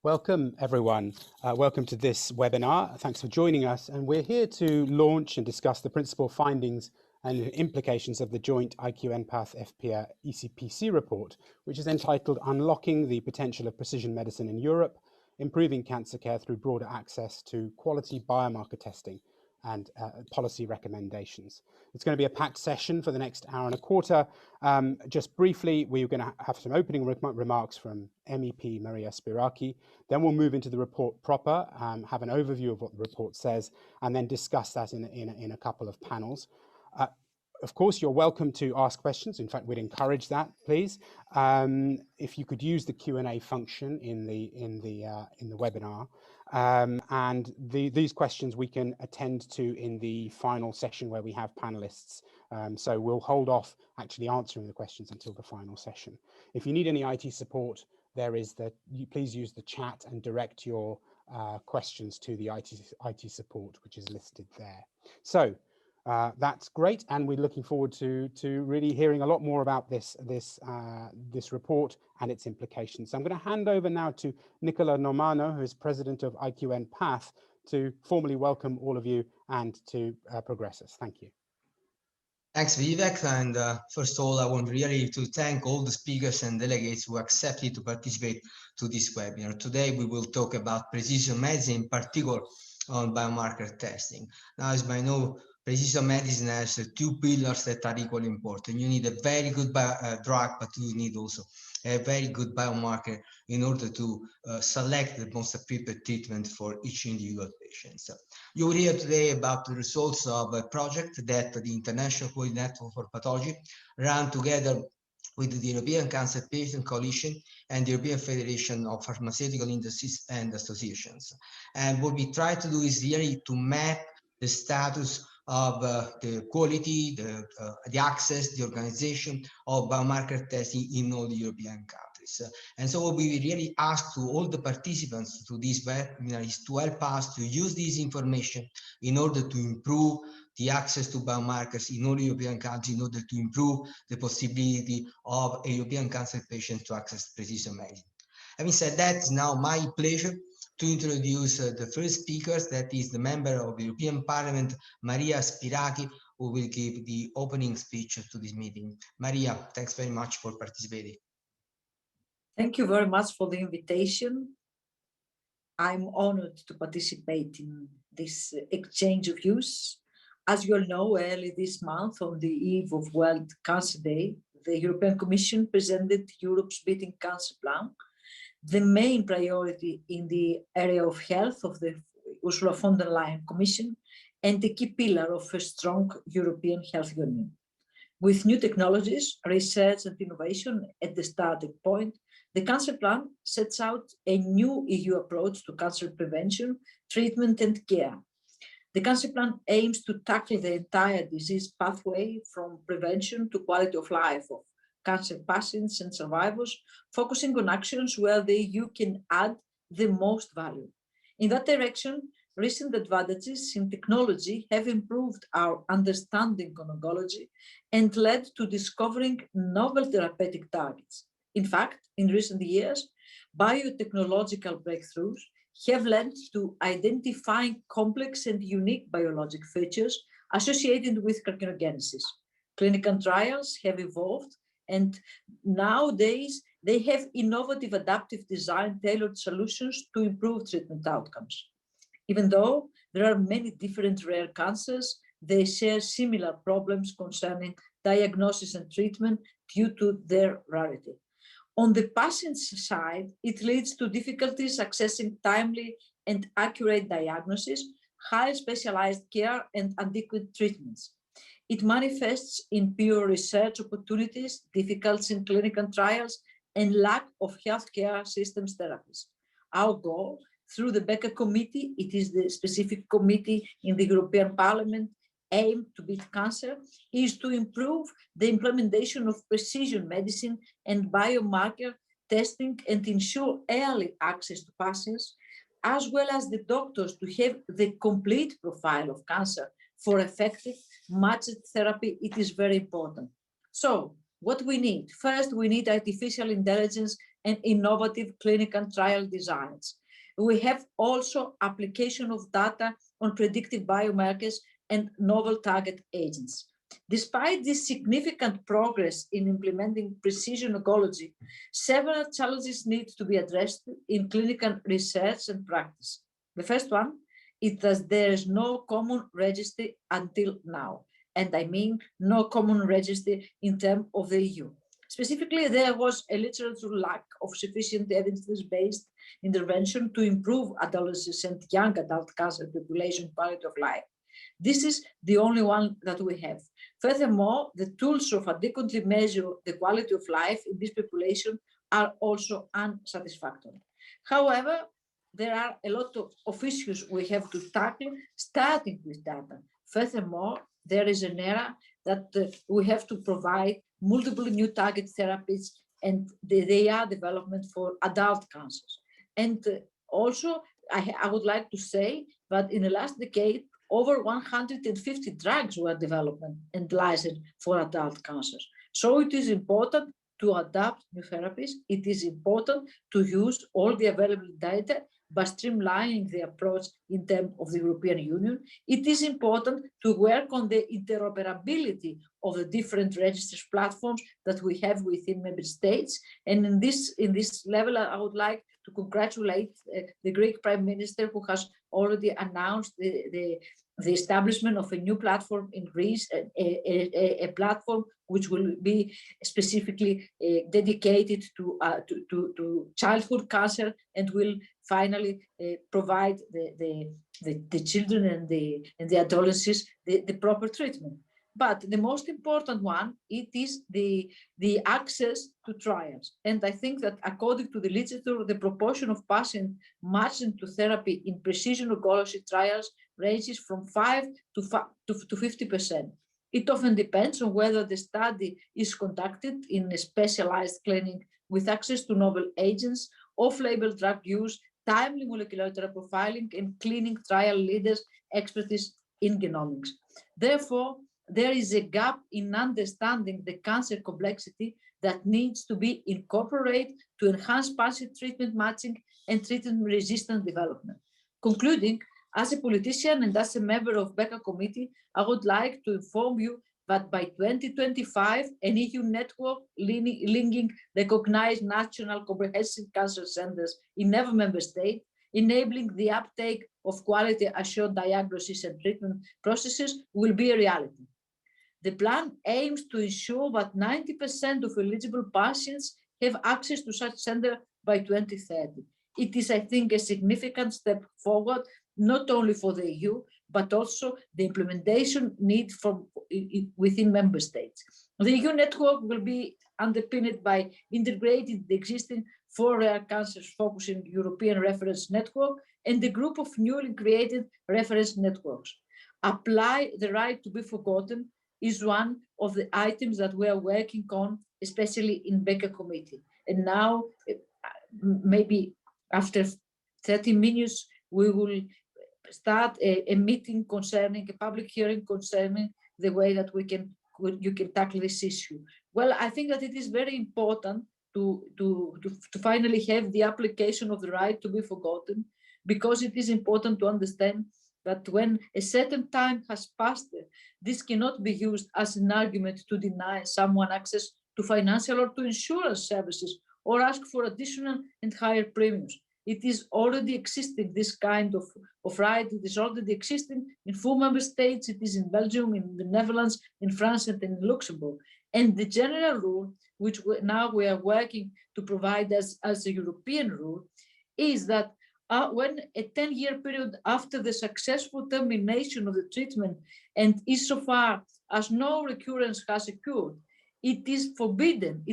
Welcome, everyone. Welcome to this webinar. Thanks for joining us. And we're here to launch and discuss the principal findings and implications of the joint IQ-NPath FPA ECPC report, which is entitled Unlocking the Potential of Precision Medicine in Europe, Improving Cancer Care Through Broader Access to Quality Biomarker Testing and Policy Recommendations. It's going to be a packed session for the next hour and a quarter. Just briefly, we're going to have some opening remarks from MEP Maria Spiraki. Then we'll move into the report proper, have an overview of what the report says, and then discuss that in a couple of panels. Of course, you're welcome to ask questions. In fact, we'd encourage that, please. If you could use the Q&A function in the webinar, and these questions we can attend to in the final session where we have panelists. So we'll hold off actually answering the questions until the final session. If you need any IT support, please use the chat and direct your questions to the IT support, which is listed there. So that's great, and we're looking forward to really hearing a lot more about this report and its implications. So I'm going to hand over now to Nicola Normano, who is president of IQ-NPath, to formally welcome all of you and to progress us. Thank you. Thanks, Vivek. And first of all, I want really to thank all the speakers and delegates who accepted to participate to this webinar. Today, we will talk about precision medicine, in particular on biomarker testing. Now, as by now, precision medicine has two pillars that are equally important. You need a very good drug, but you need also a very good biomarker in order to select the most appropriate treatment for each individual patient. So you will hear today about the results of a project that the International Quality Network for Pathology ran together with the European Cancer Patient Coalition and the European Federation of Pharmaceutical Industries and Associations. And what we try to do is really to map the status of the quality, the access, the organization of biomarker testing in all the European countries. And so what we really ask to all the participants to this webinar is to help us to use this information in order to improve the access to biomarkers in all European countries, in order to improve the possibility of a European cancer patient to access precision medicine. Having said that, it's now my pleasure to introduce the first speakers, that is the member of the European Parliament, Maria Spiraki, who will give the opening speech to this meeting. Maria, thanks very much for participating. Thank you very much for the invitation. I'm honored to participate in this exchange of views. As you all know, early this month, on the eve of World Cancer Day, the European Commission presented Europe's Beating Cancer Plan, the main priority in the area of health of the Ursula von der Leyen Commission, and a key pillar of a strong European health union. With new technologies, research and innovation at the starting point, the Cancer Plan sets out a new EU approach to cancer prevention, treatment and care. The Cancer Plan aims to tackle the entire disease pathway from prevention to quality of life of cancer patients and survivors, focusing on actions where the EU can add the most value. In that direction, recent advances in technology have improved our understanding on oncology and led to discovering novel therapeutic targets. In fact, in recent years, biotechnological breakthroughs have led to identifying complex and unique biologic features associated with carcinogenesis. Clinical trials have evolved, and nowadays they have innovative adaptive design tailored solutions to improve treatment outcomes. Even though there are many different rare cancers, they share similar problems concerning diagnosis and treatment due to their rarity. On the patient's side, it leads to difficulties accessing timely and accurate diagnosis, highly specialized care, and adequate treatments. It manifests in poor research opportunities, difficulties in clinical trials, and lack of healthcare systems therapies. Our goal, through the Becker Committee, it is the specific committee in the European Parliament aimed to beat cancer, is to improve the implementation of precision medicine and biomarker testing and ensure early access to patients, as well as the doctors to have the complete profile of cancer for effective matched therapy. It is very important. So what we need? First, we need artificial intelligence and innovative clinical trial designs. We have also application of data on predictive biomarkers and novel target agents. Despite this significant progress in implementing precision oncology, several challenges need to be addressed in clinical research and practice. The first one is that there is no common registry until now. And I mean no common registry in terms of the EU. Specifically, there was a literature lack of sufficient evidence-based intervention to improve adolescents and young adult cancer population quality of life. This is the only one that we have. Furthermore, the tools of adequately measure the quality of life in this population are also unsatisfactory. However, there are a lot of issues we have to tackle, starting with data. Furthermore, there is an era that we have to provide multiple new target therapies, and they are development for adult cancers. And also, I would like to say that in the last decade, over 150 drugs were developed and licensed for adult cancers. So it is important to adapt new therapies. It is important to use all the available data by streamlining the approach in terms of the European Union. It is important to work on the interoperability of the different registers platforms that we have within member states. And in this level, I would like to congratulate the Greek Prime Minister, who has already announced the establishment of a new platform in Greece, a platform which will be specifically dedicated to childhood cancer and will finally provide the children and the adolescents the proper treatment. But the most important one, it is the access to trials. And I think that according to the literature, the proportion of patients matched to therapy in precision oncology trials ranges from 5 to 50%. It often depends on whether the study is conducted in a specialized clinic with access to novel agents, off-label drug use, timely molecular profiling, and clinical trial leaders' expertise in genomics. Therefore, there is a gap in understanding the cancer complexity that needs to be incorporated to enhance patient treatment matching and treatment resistant development. Concluding, as a politician and as a member of BECA committee, I would like to inform you that by 2025, an EU network linking recognized national comprehensive cancer centers in every member state, enabling the uptake of quality assured diagnosis and treatment processes, will be a reality. The plan aims to ensure that 90% of eligible patients have access to such center by 2030. It is, I think, a significant step forward, not only for the EU, but also the implementation need from within member states. The EU network will be underpinned by integrating the existing 4 rare cancers focusing European reference network and the group of newly created reference networks. Apply the right to be forgotten is one of the items that we are working on, especially in BECA committee. And now, maybe after 30 minutes, we will start a meeting concerning, a public hearing concerning the way that you can tackle this issue. Well, I think that it is very important to finally have the application of the right to be forgotten, because it is important to understand that when a certain time has passed, this cannot be used as an argument to deny someone access to financial or to insurance services or ask for additional and higher premiums. It is already existing, this kind of right. It is already existing in 4 member states. It is in Belgium, in the Netherlands, in France, and in Luxembourg. And the general rule, which now we are working to provide as a European rule, is that when a 10-year period after the successful termination of the treatment, and insofar as no recurrence has occurred, it is forbidden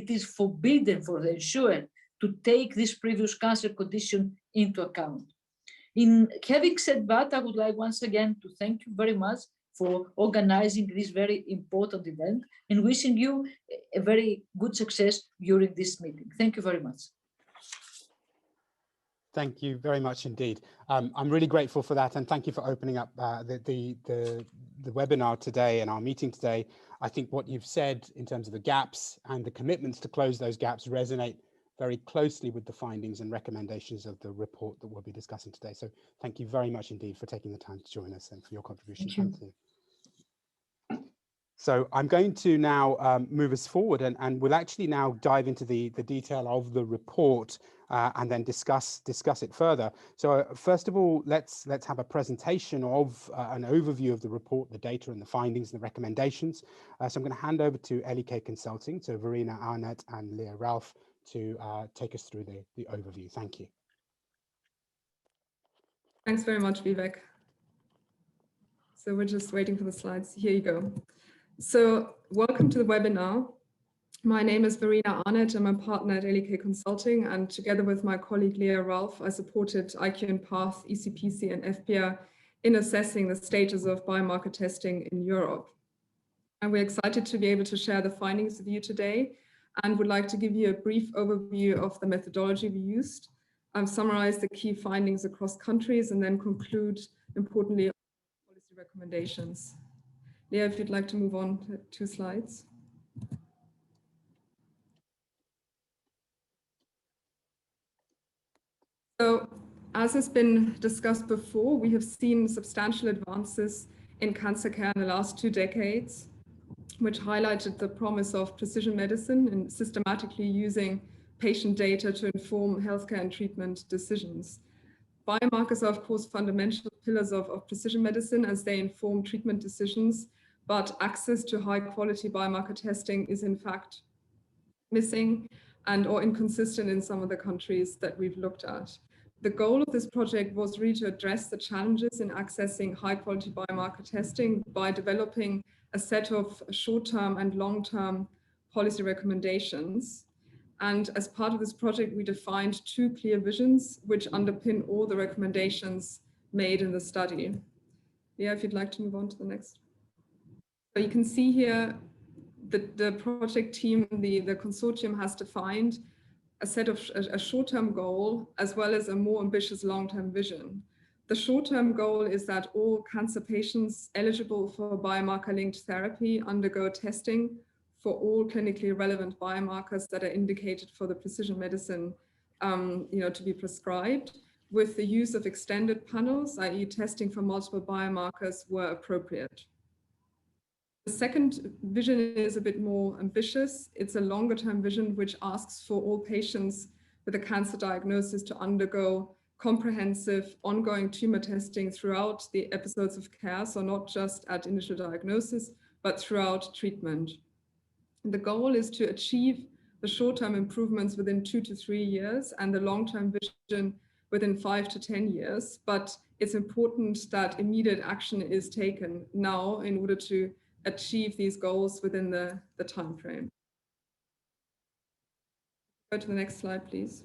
for the insurer to take this previous cancer condition into account. In having said that, I would like once again to thank you very much for organizing this very important event and wishing you a very good success during this meeting. Thank you very much. Thank you very much indeed. I'm really grateful for that, and thank you for opening up the webinar today and our meeting today. I think what you've said in terms of the gaps and the commitments to close those gaps resonate very closely with the findings and recommendations of the report that we'll be discussing today. So thank you very much indeed for taking the time to join us and for your contribution. Thank you. So I'm going to now move us forward, and we'll actually now dive into the detail of the report and then discuss it further. So first of all, let's have a presentation of an overview of the report, the data and the findings and the recommendations. So I'm going to hand over to LEK Consulting, to Verena Arnett and Leah Ralph, to take us through the overview. Thank you. Thanks very much, Vivek. So we're just waiting for the slides. Here you go. So welcome to the webinar. My name is Verena Arnett. I'm a partner at LEK Consulting, and together with my colleague Leah Ralph, I supported IQ and Path, ECPC and FPR in assessing the status of biomarker testing in Europe. And we're excited to be able to share the findings with you today, and would like to give you a brief overview of the methodology we used, summarize the key findings across countries, and then conclude, importantly, policy recommendations. Leah, if you'd like to move on to 2 slides. So, as has been discussed before, we have seen substantial advances in cancer care in the last 2 decades, which highlighted the promise of precision medicine and systematically using patient data to inform healthcare and treatment decisions. Biomarkers are, of course, fundamental pillars of precision medicine as they inform treatment decisions, but access to high-quality biomarker testing is, in fact, missing and or inconsistent in some of the countries that we've looked at. The goal of this project was really to address the challenges in accessing high-quality biomarker testing by developing a set of short-term and long-term policy recommendations. And as part of this project, we defined 2 clear visions which underpin all the recommendations made in the study. Yeah, if you'd like to move on to the next. So you can see here the project team, the consortium has defined a set of a short-term goal as well as a more ambitious long-term vision. The short-term goal is that all cancer patients eligible for biomarker-linked therapy undergo testing for all clinically relevant biomarkers that are indicated for the precision medicine to be prescribed, with the use of extended panels, i.e. testing for multiple biomarkers where appropriate. The second vision is a bit more ambitious. It's a longer-term vision which asks for all patients with a cancer diagnosis to undergo comprehensive ongoing tumor testing throughout the episodes of care, so not just at initial diagnosis, but throughout treatment. And the goal is to achieve the short-term improvements within 2 to 3 years and the long-term vision within 5 to 10 years. But it's important that immediate action is taken now in order to achieve these goals within the time frame. Go to the next slide, please.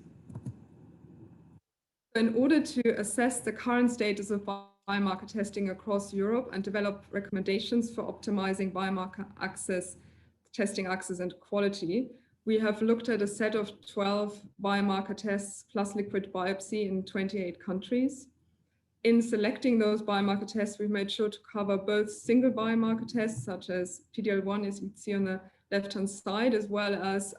In order to assess the current status of biomarker testing across Europe and develop recommendations for optimizing biomarker access, testing access and quality, we have looked at a set of 12 biomarker tests plus liquid biopsy in 28 countries. In selecting those biomarker tests, we've made sure to cover both single biomarker tests, such as PD-L1, as you can see on the left-hand side, as well as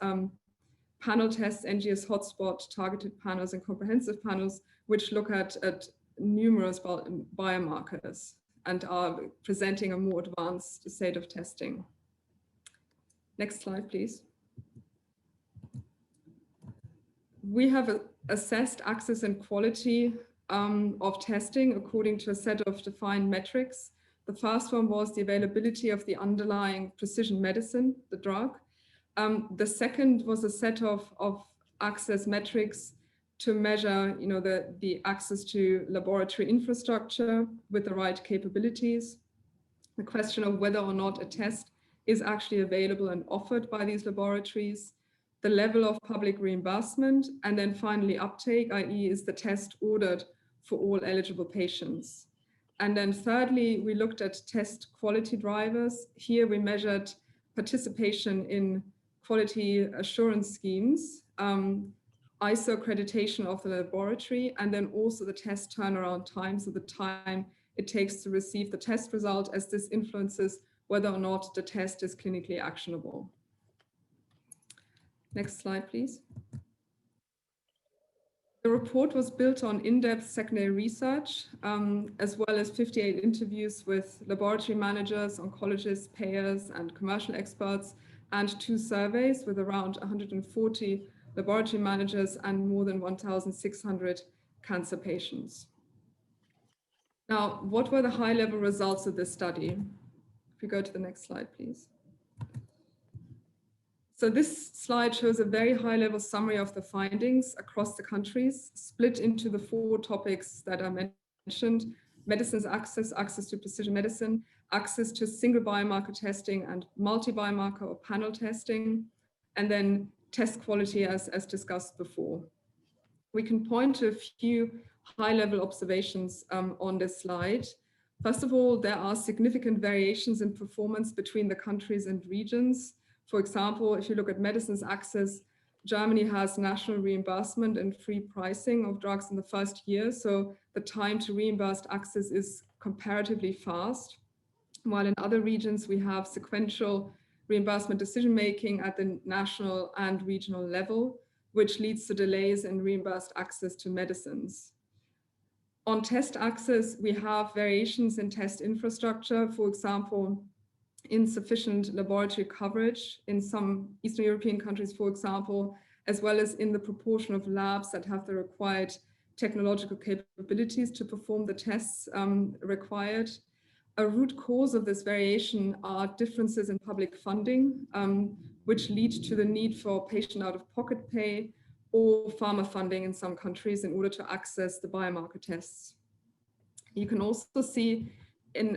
panel tests, NGS hotspot, targeted panels, and comprehensive panels, which look at numerous biomarkers and are presenting a more advanced state of testing. Next slide, please. We have assessed access and quality of testing according to a set of defined metrics. The first one was the availability of the underlying precision medicine, the drug. The second was a set of access metrics to measure the access to laboratory infrastructure with the right capabilities. The question of whether or not a test is actually available and offered by these laboratories, the level of public reimbursement, and then finally uptake, i.e. is the test ordered for all eligible patients. And then thirdly, we looked at test quality drivers. Here we measured participation in quality assurance schemes, ISO accreditation of the laboratory, and then also the test turnaround time, so the time it takes to receive the test result, as this influences whether or not the test is clinically actionable. Next slide, please. The report was built on in-depth secondary research, as well as 58 interviews with laboratory managers, oncologists, payers, and commercial experts, and 2 surveys with around 140 laboratory managers and more than 1,600 cancer patients. Now, what were the high-level results of this study? If you go to the next slide, please. So this slide shows a very high-level summary of the findings across the countries, split into the 4 topics that I mentioned: medicines access, access to precision medicine, access to single biomarker testing and multi-biomarker or panel testing, and then test quality as discussed before. We can point to a few high-level observations on this slide. First of all, there are significant variations in performance between the countries and regions. For example, if you look at medicines access, Germany has national reimbursement and free pricing of drugs in the first year, so the time to reimbursed access is comparatively fast. While in other regions, we have sequential reimbursement decision-making at the national and regional level, which leads to delays in reimbursed access to medicines. On test access, we have variations in test infrastructure, for example, insufficient laboratory coverage in some Eastern European countries, for example, as well as in the proportion of labs that have the required technological capabilities to perform the tests required. A root cause of this variation are differences in public funding, which lead to the need for patient out-of-pocket pay or pharma funding in some countries in order to access the biomarker tests. You can also see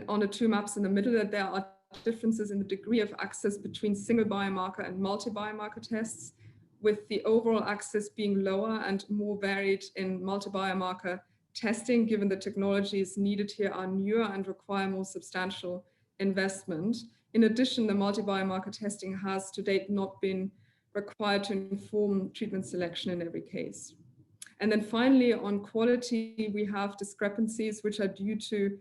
on the 2 maps in the middle that there are differences in the degree of access between single biomarker and multi-biomarker tests, with the overall access being lower and more varied in multi-biomarker testing, given the technologies needed here are newer and require more substantial investment. In addition, the multi-biomarker testing has to date not been required to inform treatment selection in every case. And then finally, on quality, we have discrepancies which are due to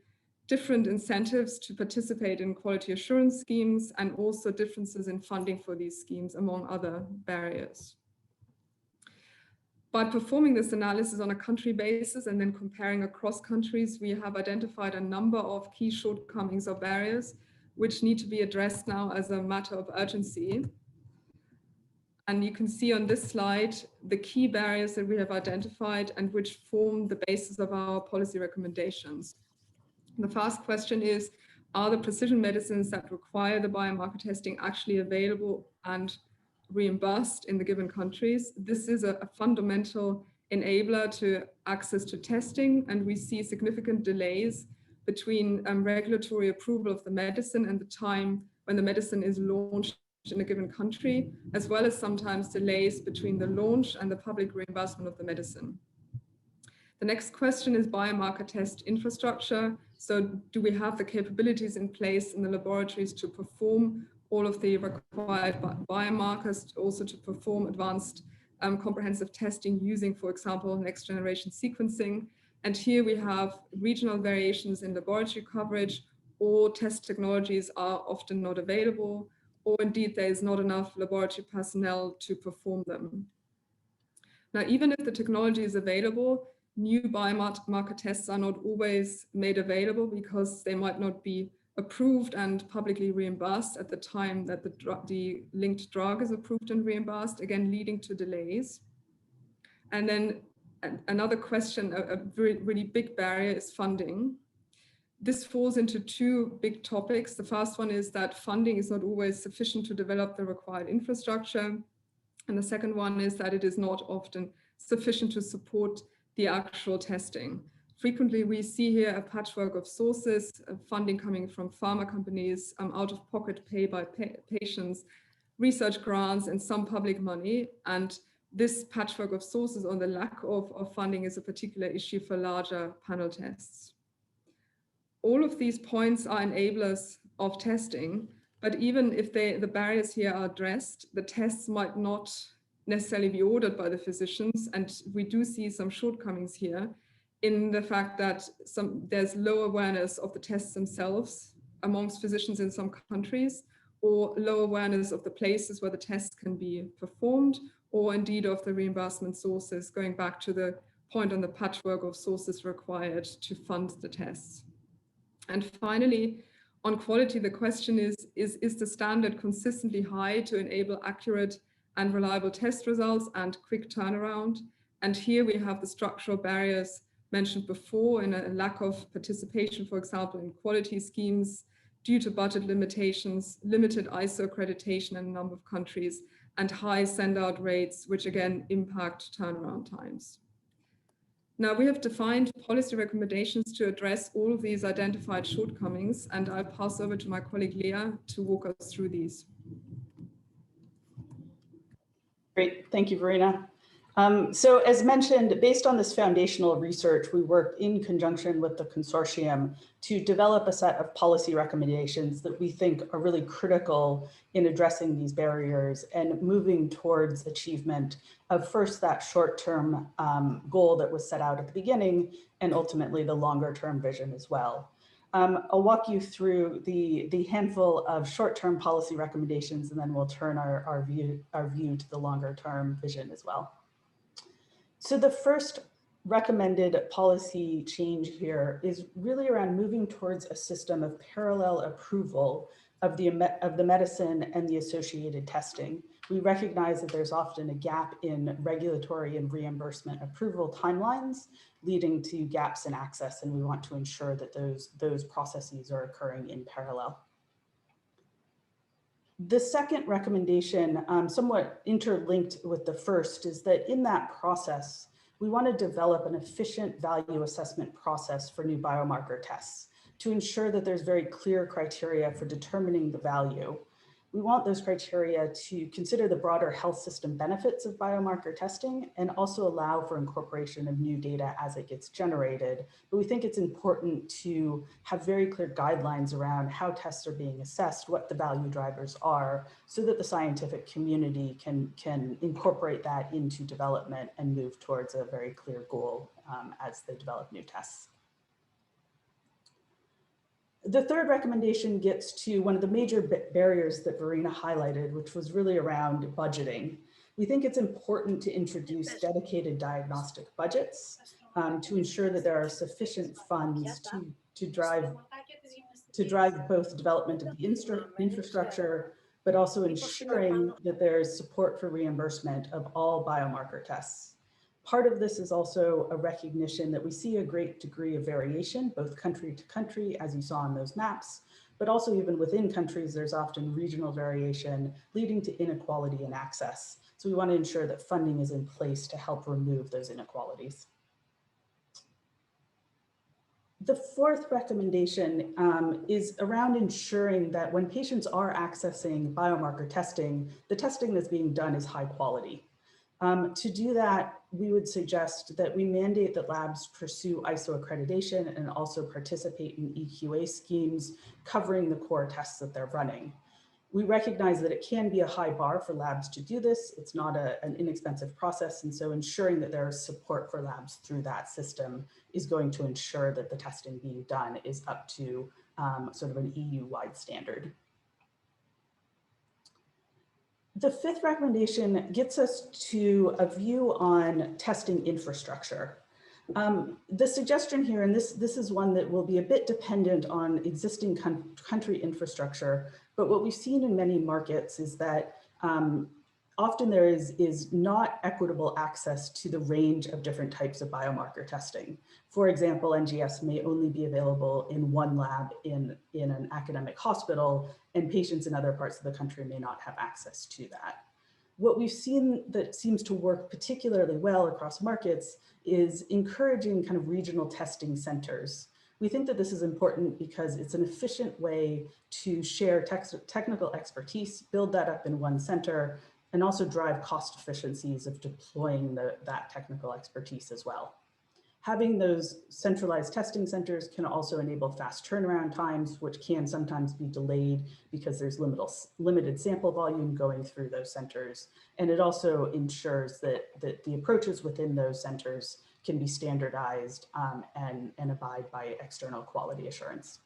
different incentives to participate in quality assurance schemes and also differences in funding for these schemes, among other barriers. By performing this analysis on a country basis and then comparing across countries, we have identified a number of key shortcomings or barriers which need to be addressed now as a matter of urgency. And you can see on this slide the key barriers that we have identified and which form the basis of our policy recommendations. The first question is, are the precision medicines that require the biomarker testing actually available and reimbursed in the given countries? This is a fundamental enabler to access to testing, and we see significant delays between regulatory approval of the medicine and the time when the medicine is launched in a given country, as well as sometimes delays between the launch and the public reimbursement of the medicine. The next question is biomarker test infrastructure. So do we have the capabilities in place in the laboratories to perform all of the required biomarkers, also to perform advanced comprehensive testing using, for example, next generation sequencing? And here we have regional variations in laboratory coverage, or test technologies are often not available, or indeed there is not enough laboratory personnel to perform them. Now, even if the technology is available, new biomarker tests are not always made available because they might not be approved and publicly reimbursed at the time that the linked drug is approved and reimbursed, again, leading to delays. And then another question, a really big barrier, is funding. This falls into 2 big topics. The first one is that funding is not always sufficient to develop the required infrastructure. And the second one is that it is not often sufficient to support the actual testing. Frequently, we see here a patchwork of sources, funding coming from pharma companies, out-of-pocket pay by patients, research grants, and some public money. And this patchwork of sources or the lack of funding is a particular issue for larger panel tests. All of these points are enablers of testing, but even if the barriers here are addressed, the tests might not necessarily be ordered by the physicians. And we do see some shortcomings here in the fact that there's low awareness of the tests themselves amongst physicians in some countries, or low awareness of the places where the tests can be performed, or indeed of the reimbursement sources, going back to the point on the patchwork of sources required to fund the tests. And finally, on quality, the question is the standard consistently high to enable accurate and reliable test results and quick turnaround? And here we have the structural barriers mentioned before, in a lack of participation, for example, in quality schemes due to budget limitations, limited ISO accreditation in a number of countries, and high send-out rates, which again impact turnaround times. Now, we have defined policy recommendations to address all of these identified shortcomings, and I'll pass over to my colleague Leah to walk us through these. Great, thank you, Verena. So as mentioned, based on this foundational research, we worked in conjunction with the consortium to develop a set of policy recommendations that we think are really critical in addressing these barriers and moving towards achievement of first that short-term goal that was set out at the beginning, and ultimately the longer-term vision as well. I'll walk you through the handful of short-term policy recommendations, and then we'll turn our view to the longer-term vision as well. So the first recommended policy change here is really around moving towards a system of parallel approval of the medicine and the associated testing. We recognize that there's often a gap in regulatory and reimbursement approval timelines, leading to gaps in access, and we want to ensure that those processes are occurring in parallel. The second recommendation, somewhat interlinked with the first, is that in that process, we want to develop an efficient value assessment process for new biomarker tests to ensure that there's very clear criteria for determining the value. We want those criteria to consider the broader health system benefits of biomarker testing and also allow for incorporation of new data as it gets generated. But we think it's important to have very clear guidelines around how tests are being assessed, what the value drivers are, so that the scientific community can incorporate that into development and move towards a very clear goal as they develop new tests. The third recommendation gets to one of the major barriers that Verena highlighted, which was really around budgeting. We think it's important to introduce dedicated diagnostic budgets to ensure that there are sufficient funds to drive both development of the infrastructure, but also ensuring that there's support for reimbursement of all biomarker tests. Part of this is also a recognition that we see a great degree of variation, both country to country, as you saw on those maps, but also even within countries, there's often regional variation leading to inequality in access. So we want to ensure that funding is in place to help remove those inequalities. The fourth recommendation is around ensuring that when patients are accessing biomarker testing, the testing that's being done is high quality. To do that, we would suggest that we mandate that labs pursue ISO accreditation and also participate in EQA schemes covering the core tests that they're running. We recognize that it can be a high bar for labs to do this. It's not an inexpensive process, and so ensuring that there is support for labs through that system is going to ensure that the testing being done is up to sort of an EU-wide standard. The fifth recommendation gets us to a view on testing infrastructure. The suggestion here, and this is one that will be a bit dependent on existing country infrastructure, but what we've seen in many markets is that often there is not equitable access to the range of different types of biomarker testing. For example, NGS may only be available in one lab in an academic hospital, and patients in other parts of the country may not have access to that. What we've seen that seems to work particularly well across markets is encouraging kind of regional testing centers. We think that this is important because it's an efficient way to share technical expertise, build that up in one center, and also drive cost efficiencies of deploying that technical expertise as well. Having those centralized testing centers can also enable fast turnaround times, which can sometimes be delayed because there's limited sample volume going through those centers. And it also ensures that the approaches within those centers can be standardized and abide by external quality assurance.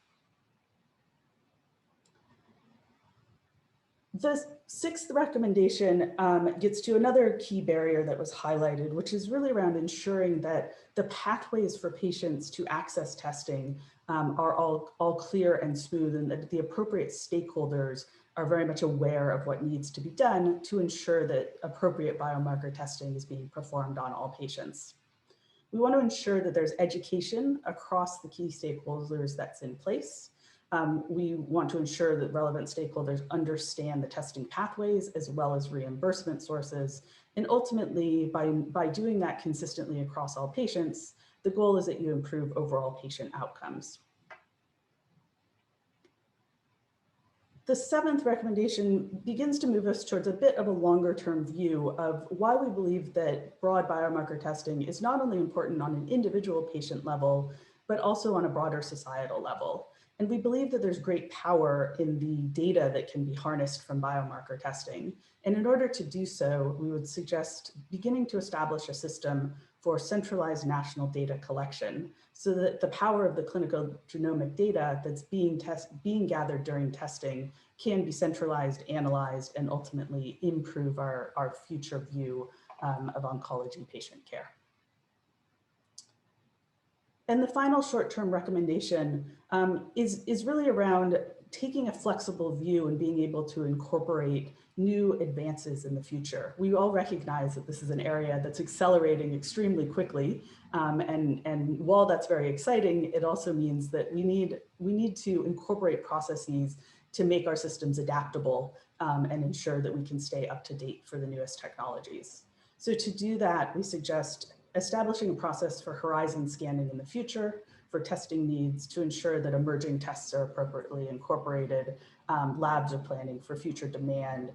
The sixth recommendation gets to another key barrier that was highlighted, which is really around ensuring that the pathways for patients to access testing are all clear and smooth, and that the appropriate stakeholders are very much aware of what needs to be done to ensure that appropriate biomarker testing is being performed on all patients. We want to ensure that there's education across the key stakeholders that's in place. We want to ensure that relevant stakeholders understand the testing pathways as well as reimbursement sources. And ultimately, by doing that consistently across all patients, the goal is that you improve overall patient outcomes. The seventh recommendation begins to move us towards a bit of a longer term view of why we believe that broad biomarker testing is not only important on an individual patient level, but also on a broader societal level. And we believe that there's great power in the data that can be harnessed from biomarker testing. And in order to do so, we would suggest beginning to establish a system for centralized national data collection so that the power of the clinical genomic data that's being gathered during testing can be centralized, analyzed, and ultimately improve our future view of oncology patient care. And the final short-term recommendation is really around taking a flexible view and being able to incorporate new advances in the future. We all recognize that this is an area that's accelerating extremely quickly. And while that's very exciting, it also means that we need to incorporate processes to make our systems adaptable and ensure that we can stay up to date for the newest technologies. So to do that, we suggest establishing a process for horizon scanning in the future for testing needs to ensure that emerging tests are appropriately incorporated, labs are planning for future demand,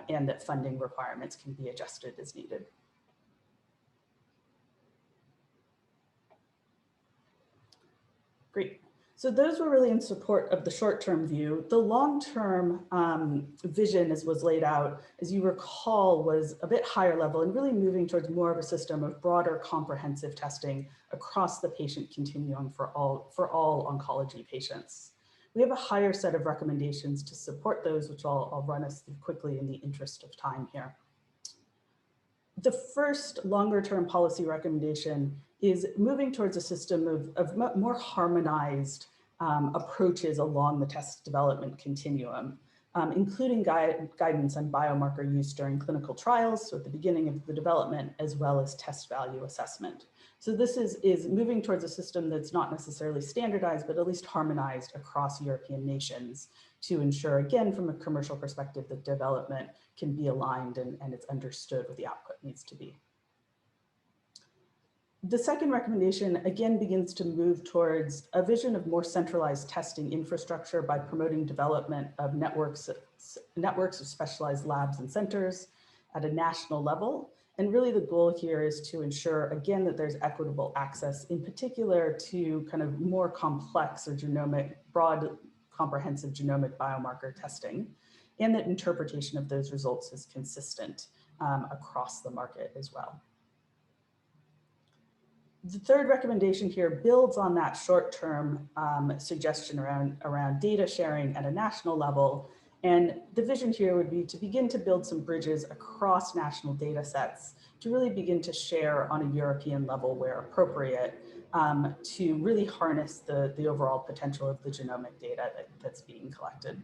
and that funding requirements can be adjusted as needed. Great. So those were really in support of the short-term view. The long-term vision, as was laid out, as you recall, was a bit higher level and really moving towards more of a system of broader comprehensive testing across the patient continuum for all oncology patients. We have a higher set of recommendations to support those, which I'll run us through quickly in the interest of time here. The first longer-term policy recommendation is moving towards a system of more harmonized approaches along the test development continuum, including guidance on biomarker use during clinical trials, so at the beginning of the development, as well as test value assessment. So this is moving towards a system that's not necessarily standardized, but at least harmonized across European nations to ensure, again, from a commercial perspective, that development can be aligned and it's understood what the output needs to be. The second recommendation, again, begins to move towards a vision of more centralized testing infrastructure by promoting development of networks of specialized labs and centers at a national level. And really the goal here is to ensure, again, that there's equitable access, in particular to kind of more complex or broad comprehensive genomic biomarker testing, and that interpretation of those results is consistent across the market as well. The third recommendation here builds on that short-term suggestion around data sharing at a national level. And the vision here would be to begin to build some bridges across national data sets to really begin to share on a European level where appropriate to really harness the overall potential of the genomic data that's being collected.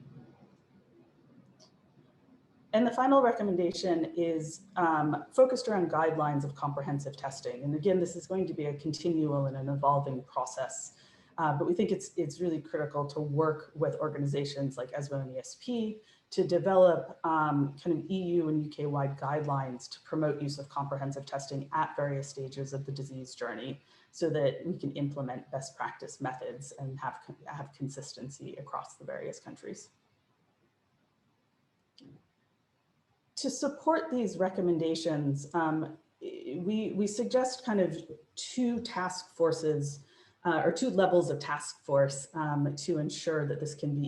And the final recommendation is focused around guidelines of comprehensive testing. And again, this is going to be a continual and an evolving process, but we think it's really critical to work with organizations like ESMO and ESP to develop kind of EU and UK-wide guidelines to promote use of comprehensive testing at various stages of the disease journey so that we can implement best practice methods and have consistency across the various countries. To support these recommendations, we suggest kind of two task forces or two levels of task force to ensure that this can be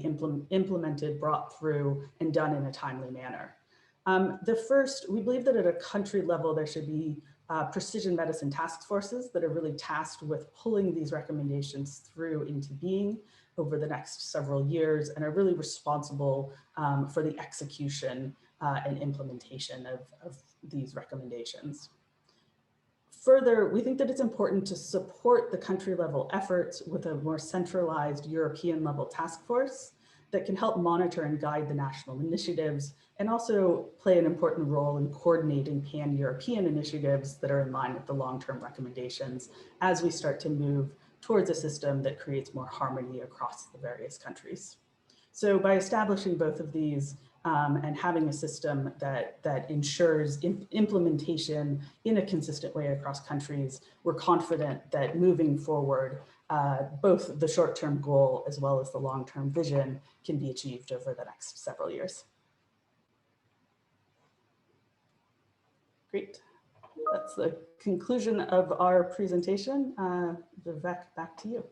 implemented, brought through, and done in a timely manner. The first, we believe that at a country level, there should be precision medicine task forces that are really tasked with pulling these recommendations through into being over the next several years and are really responsible for the execution and implementation of these recommendations. Further, we think that it's important to support the country level efforts with a more centralized European level task force that can help monitor and guide the national initiatives and also play an important role in coordinating pan-European initiatives that are in line with the long-term recommendations as we start to move towards a system that creates more harmony across the various countries. So by establishing both of these and having a system that ensures implementation in a consistent way across countries, we're confident that moving forward, both the short-term goal as well as the long-term vision can be achieved over the next several years. Great. That's the conclusion of our presentation. Vivek, back to you.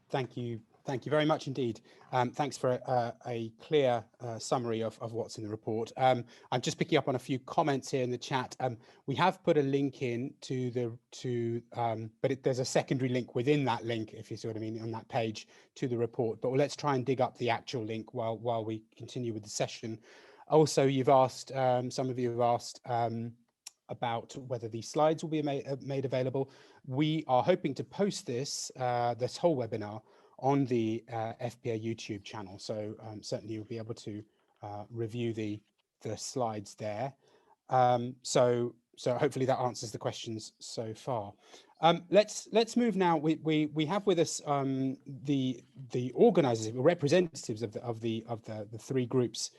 Thank you. Thank you very much indeed. Thanks for a clear summary of what's in the report. I'm just picking up on a few comments here in the chat. We have put a link in but there's a secondary link within that link, if you see what I mean, on that page to the report. But let's try and dig up the actual link while we continue with the session. Also, you've asked, some of you have asked about whether these slides will be made available. We are hoping to post this whole webinar on the FPA YouTube channel. So certainly you'll be able to review the slides there. So hopefully that answers the questions so far. Let's move now. We have with us the organizers, representatives of the three groups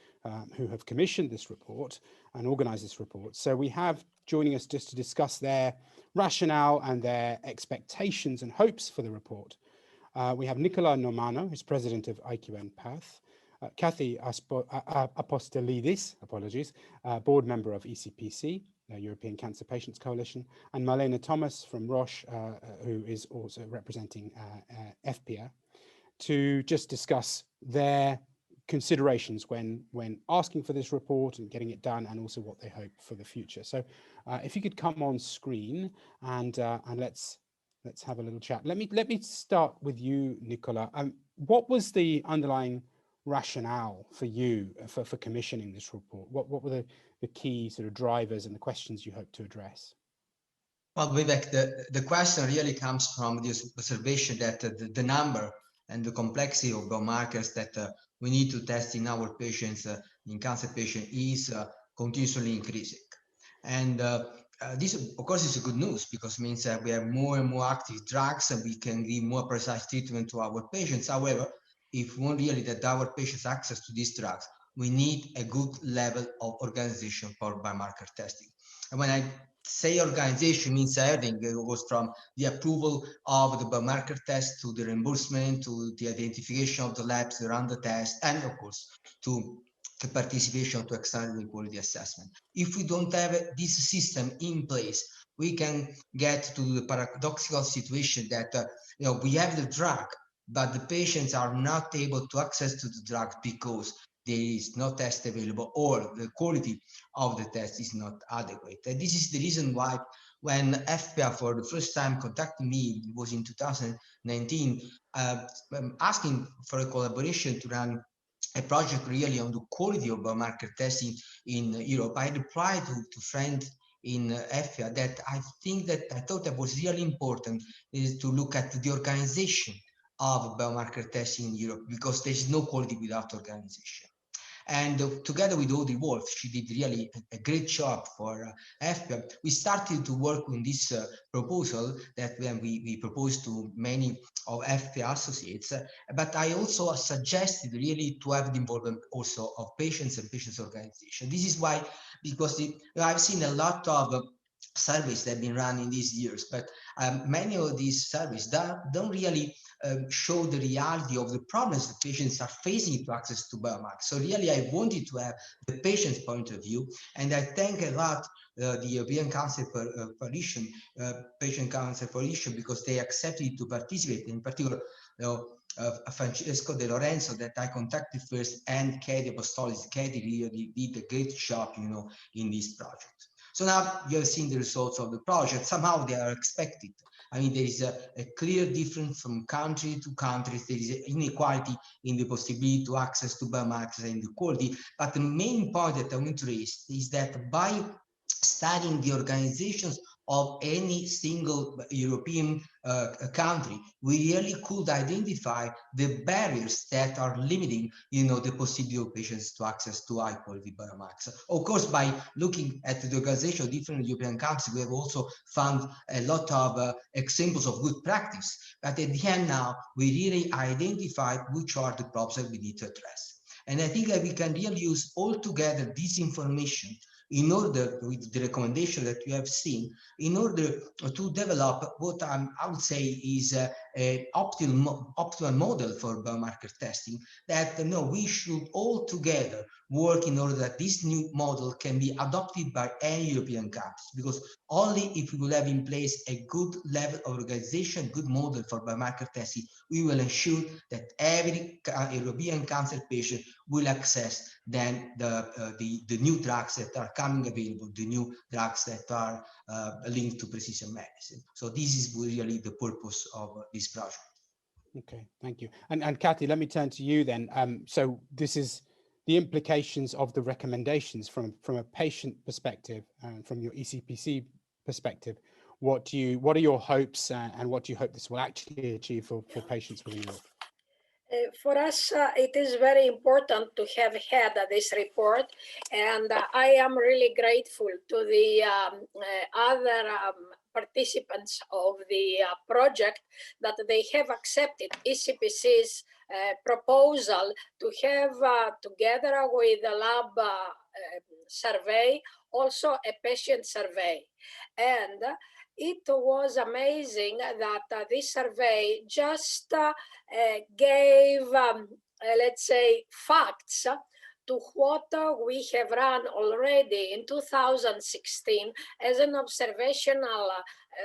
who have commissioned this report and organized this report. So we have joining us just to discuss their rationale and their expectations and hopes for the report. We have Nicola Normano, who's president of IQN Path, Kathy Apostolidis, board member of ECPC, European Cancer Patients Coalition, and Marlene Thomas from Roche, who is also representing FPA, to just discuss their considerations when asking for this report and getting it done, and also what they hope for the future. So if you could come on screen and let's have a little chat. Let me start with you, Nicola. What was the underlying rationale for you for commissioning this report? What were the key sort of drivers and the questions you hope to address? Well, Vivek, the question really comes from this observation that the number and the complexity of biomarkers that we need to test in our patients, in cancer patients, is continuously increasing. And this, of course, is a good news, because it means that we have more and more active drugs and we can give more precise treatment to our patients. However, if we want really that our patients access to these drugs, we need a good level of organization for biomarker testing. And when I say organization, means everything. It goes from the approval of the biomarker test to the reimbursement, to the identification of the labs that run the test, and of course to the participation to external quality assessment. If we don't have this system in place, we can get to the paradoxical situation that we have the drug, but the patients are not able to access to the drug because there is no test available, or the quality of the test is not adequate. And this is the reason why when FPA for the first time contacted me, it was in 2019, asking for a collaboration to run a project really on the quality of biomarker testing in Europe. I replied to friends in FPA that I thought that was really important is to look at the organization of biomarker testing in Europe, because there is no quality without organization. And together with Audrey Wolf, she did really a great job for FPA. We started to work on this proposal that we proposed to many of FPA associates, but I also suggested really to have the involvement also of patients and patients organization. This is why, because I've seen a lot of surveys that have been run in these years, but many of these surveys don't really show the reality of the problems that patients are facing to access to biomarkers. So really, I wanted to have the patient's point of view, and I thank a lot the European Cancer Coalition, Patient Cancer Coalition, because they accepted to participate. In particular, Francesco De Lorenzo, that I contacted first, and Katie Apostolidis. Katie really did a great job, in this project. So now you have seen the results of the project. Somehow they are expected. I mean, there is a clear difference from country to country. There is an inequality in the possibility to access to biomarkers and the quality. But the main point that I want to raise is that by studying the organizations of any single European country, we really could identify the barriers that are limiting, the possibility of patients to access to high quality biomarkers. Of course, by looking at the organization of different European countries, we have also found a lot of examples of good practice. But at the end now, we really identified which are the problems that we need to address. And I think that we can really use all together this information in order, with the recommendation that you have seen, in order to develop what I would say is an optimal model for biomarker testing, that we should all together work in order that this new model can be adopted by any European countries, because only if we will have in place a good level of organization, good model for biomarker testing, we will ensure that every European cancer patient will access then the new drugs that are coming available, the new drugs that are linked to precision medicine. So this is really the purpose of this project. Okay, thank you. And Kathy, let me turn to you then. So this is the implications of the recommendations from a patient perspective and from your ECPC perspective. What are your hopes and what do you hope this will actually achieve for patients within Europe? For us, it is very important to have had this report, and I am really grateful to the other participants of the project that they have accepted ECPC's proposal to have, together with the lab survey, also a patient survey. And it was amazing that this survey just gave, let's say, facts to what we have run already in 2016 as an observational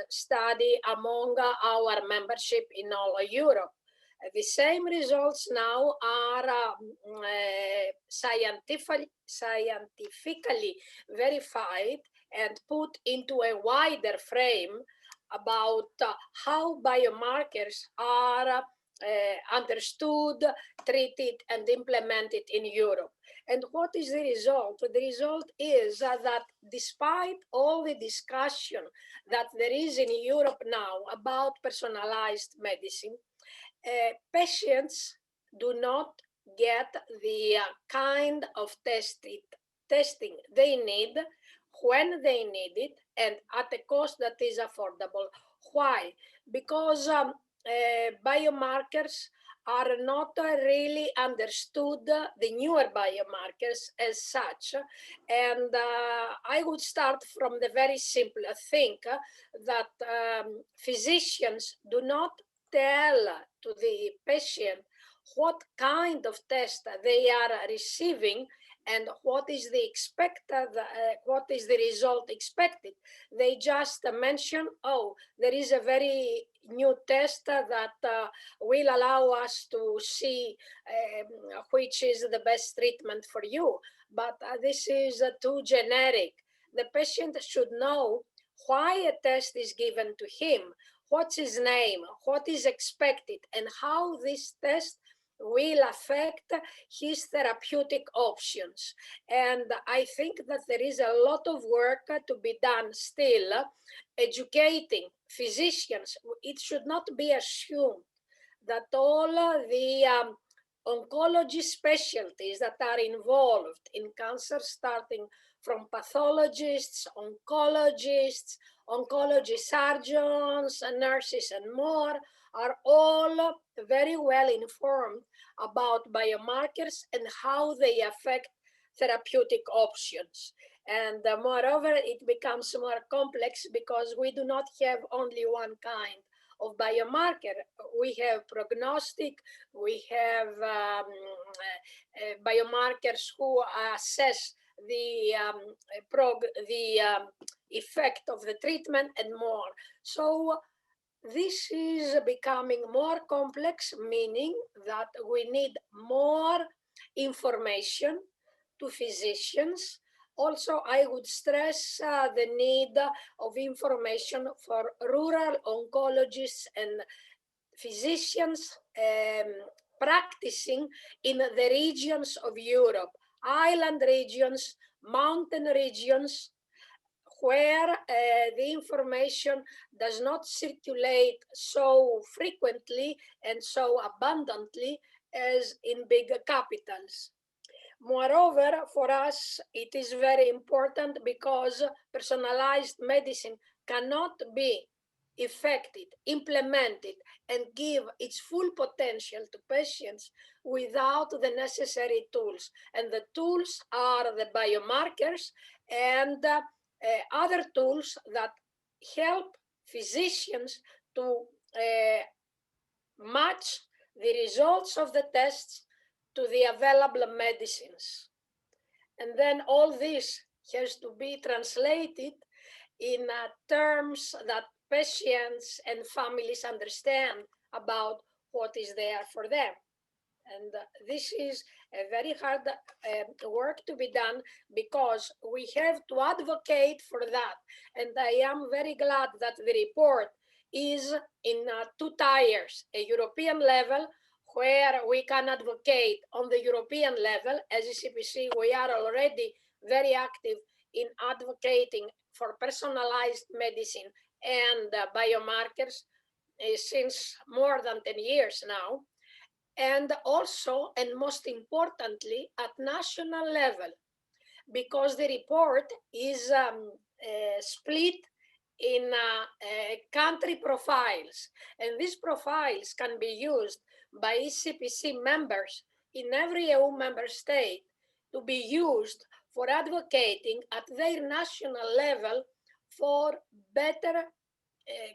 study among our membership in all Europe. The same results now are scientifically verified and put into a wider frame about how biomarkers are understood, treated, and implemented in Europe. And what is the result? The result is that despite all the discussion that there is in Europe now about personalized medicine, patients do not get the kind of testing they need when they need it and at a cost that is affordable. Why? Because biomarkers are not really understood, the newer biomarkers as such. And I would start from the very simple thing that physicians do not tell to the patient what kind of test they are receiving and what is the result expected. They just mention, oh, there is a very new test that will allow us to see which is the best treatment for you. But this is too generic. The patient should know why a test is given to him, what's his name, what is expected, and how this test will affect his therapeutic options. And I think that there is a lot of work to be done still, educating physicians. It should not be assumed that all the oncology specialties that are involved in cancer, starting from pathologists, oncologists, oncology surgeons, nurses, and more, are all very well informed about biomarkers and how they affect therapeutic options. And moreover, it becomes more complex because we do not have only one kind of biomarker. We have prognostic, we have biomarkers who assess the effect of the treatment and more. So this is becoming more complex, meaning that we need more information to physicians Also, I would stress the need of information for rural oncologists and physicians practicing in the regions of Europe, island regions, mountain regions, where the information does not circulate so frequently and so abundantly as in big capitals. Moreover, for us, it is very important because personalized medicine cannot be effected, implemented, and give its full potential to patients without the necessary tools. And the tools are the biomarkers and other tools that help physicians to match the results of the tests to the available medicines. And then all this has to be translated in terms that patients and families understand about what is there for them. And this is a very hard work to be done because we have to advocate for that. And I am very glad that the report is in two tiers, a European level, where we can advocate on the European level. As ECPC, we are already very active in advocating for personalized medicine and biomarkers since more than 10 years now. And also, and most importantly, at national level, because the report is split in country profiles. And these profiles can be used by ECPC members in every EU member state to be used for advocating at their national level for better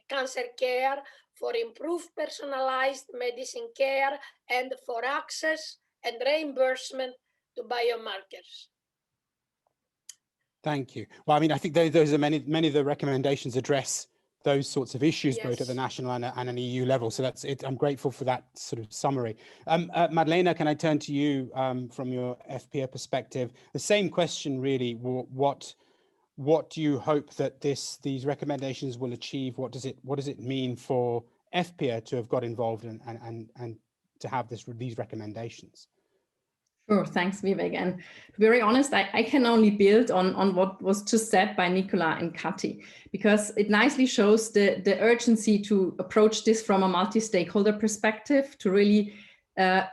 cancer care, for improved personalized medicine care, and for access and reimbursement to biomarkers. Thank you. Well, I mean, I think those are many of the recommendations address those sorts of issues, Yes. both at the national and an EU level. So that's it. I'm grateful for that sort of summary. Madlena, can I turn to you from your FPA perspective? The same question, really. What do you hope that these recommendations will achieve? What does it mean for FPA to have got involved and to have these recommendations? Sure, thanks, Vivek. And to be very honest, I can only build on what was just said by Nicola and Kati, because it nicely shows the urgency to approach this from a multi-stakeholder perspective, to really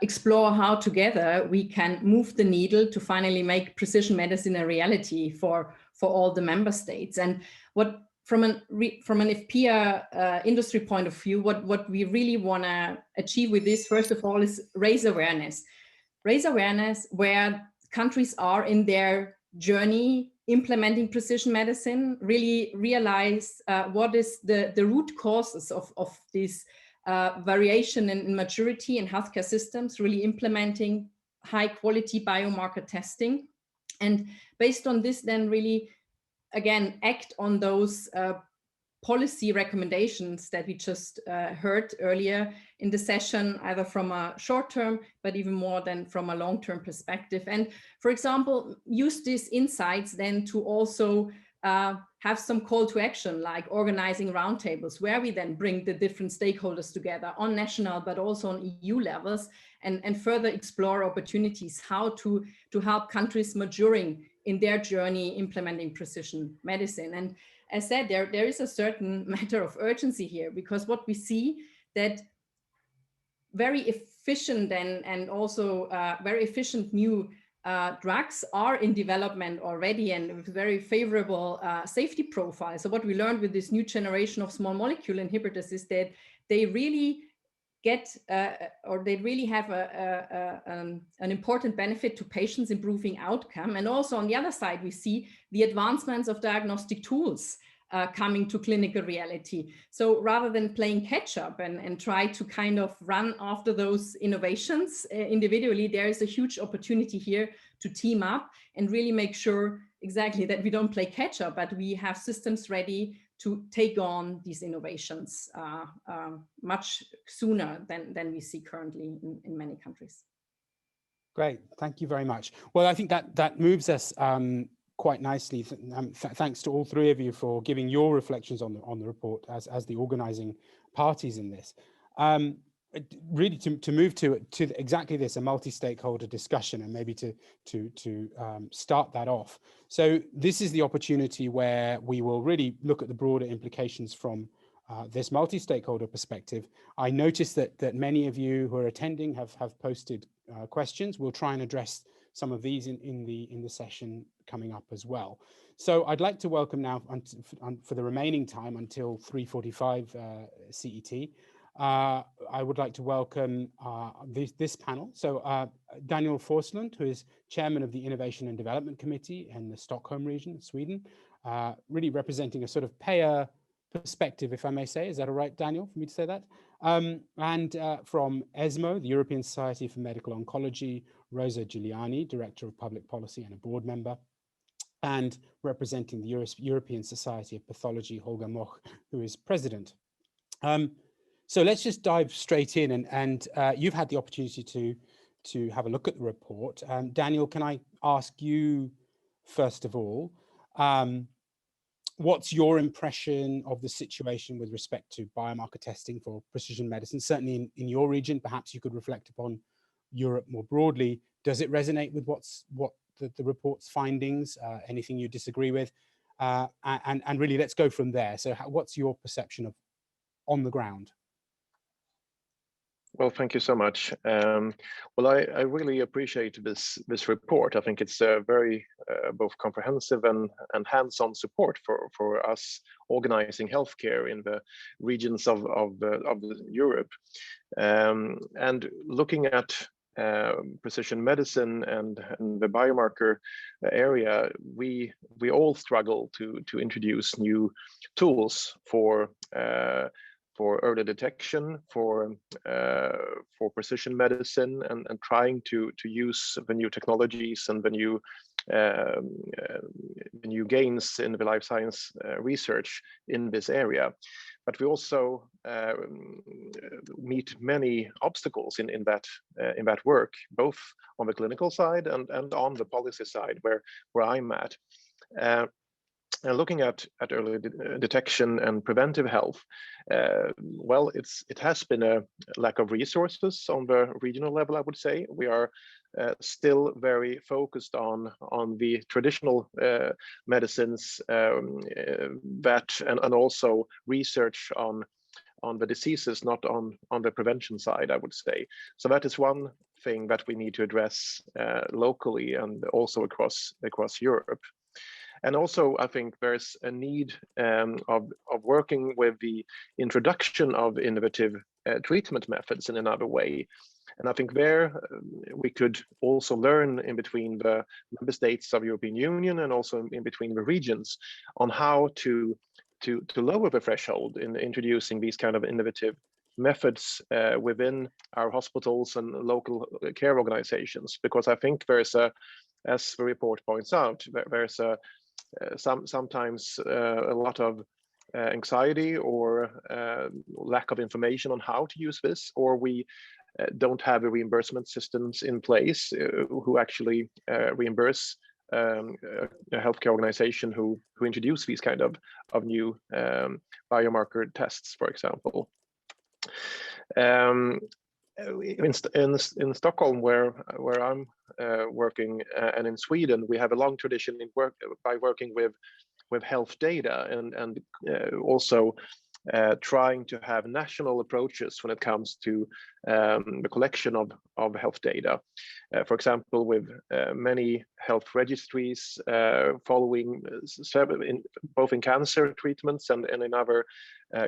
explore how together we can move the needle to finally make precision medicine a reality for all the member states. And what from an FPA industry point of view, what we really want to achieve with this, first of all, is raise awareness where countries are in their journey implementing precision medicine, really realize what is the root causes of this variation in maturity in healthcare systems, really implementing high quality biomarker testing. And based on this, then really, again, act on those policy recommendations that we just heard earlier in the session, either from a short-term, but even more than from a long-term perspective. And for example, use these insights then to also have some call to action, like organizing roundtables, where we then bring the different stakeholders together on national, but also on EU levels, and further explore opportunities how to help countries maturing in their journey implementing precision medicine. And as said, there is a certain matter of urgency here, because what we see that very efficient and also very efficient new drugs are in development already, and with very favorable safety profiles. So what we learned with this new generation of small molecule inhibitors is that they really get or they really have an important benefit to patients, improving outcome. And also on the other side, we see the advancements of diagnostic tools coming to clinical reality. So rather than playing catch up and try to kind of run after those innovations individually, there is a huge opportunity here to team up and really make sure exactly that we don't play catch up, but we have systems ready to take on these innovations much sooner than we see currently in many countries. Great, thank you very much. Well, I think that moves us quite nicely. Thanks to all three of you for giving your reflections on the report as the organising parties in this. Really, to move to exactly this, a multi-stakeholder discussion, and maybe to start that off. So this is the opportunity where we will really look at the broader implications from this multi-stakeholder perspective. I noticed that many of you who are attending have posted questions. We'll try and address some of these in the session coming up as well. So I'd like to welcome now, for the remaining time until 3:45 CET, I would like to welcome this panel. So Daniel Forslund, who is chairman of the Innovation and Development Committee in the Stockholm region, Sweden, really representing a sort of payer perspective, if I may say. Is that all right, Daniel, for me to say that? And from ESMO, the European Society for Medical Oncology, Rosa Giuliani, Director of Public Policy and a board member, and representing the European Society of Pathology, Holger Moch, who is president. So let's just dive straight in, and you've had the opportunity to have a look at the report. Daniel, can I ask you, first of all, what's your impression of the situation with respect to biomarker testing for precision medicine? Certainly in your region, perhaps you could reflect upon Europe more broadly. Does it resonate with what the report's findings? Anything you disagree with? And really, let's go from there. So what's your perception of on the ground? Well, thank you so much. Well, I really appreciate this report. I think it's a very both comprehensive and hands-on support for us organizing healthcare in the regions of Europe. And looking at precision medicine and the biomarker area, we all struggle to introduce new tools for early detection, for precision medicine, and trying to use the new technologies and the new gains in the life science research in this area. But we also meet many obstacles in that work, both on the clinical side and on the policy side, where I'm at. And looking at early detection and preventive health, well, it has been a lack of resources on the regional level, I would say. We are still very focused on the traditional medicines and also research on the diseases, not on the prevention side, I would say. So that is one thing that we need to address locally and also across Europe. And also, I think there's a need of working with the introduction of innovative treatment methods in another way. And I think there we could also learn in between the member states of European Union and also in between the regions on how to lower the threshold in introducing these kind of innovative methods within our hospitals and local care organizations. Because I think there's as the report points out, there's sometimes a lot of anxiety or lack of information on how to use this, or we don't have the reimbursement systems in place who actually reimburse a healthcare organization who introduce these kind of new biomarker tests, for example. In Stockholm, where I'm working, and in Sweden, we have a long tradition in working with health data and also trying to have national approaches when it comes to the collection of health data. For example, with many health registries following both in cancer treatments and in other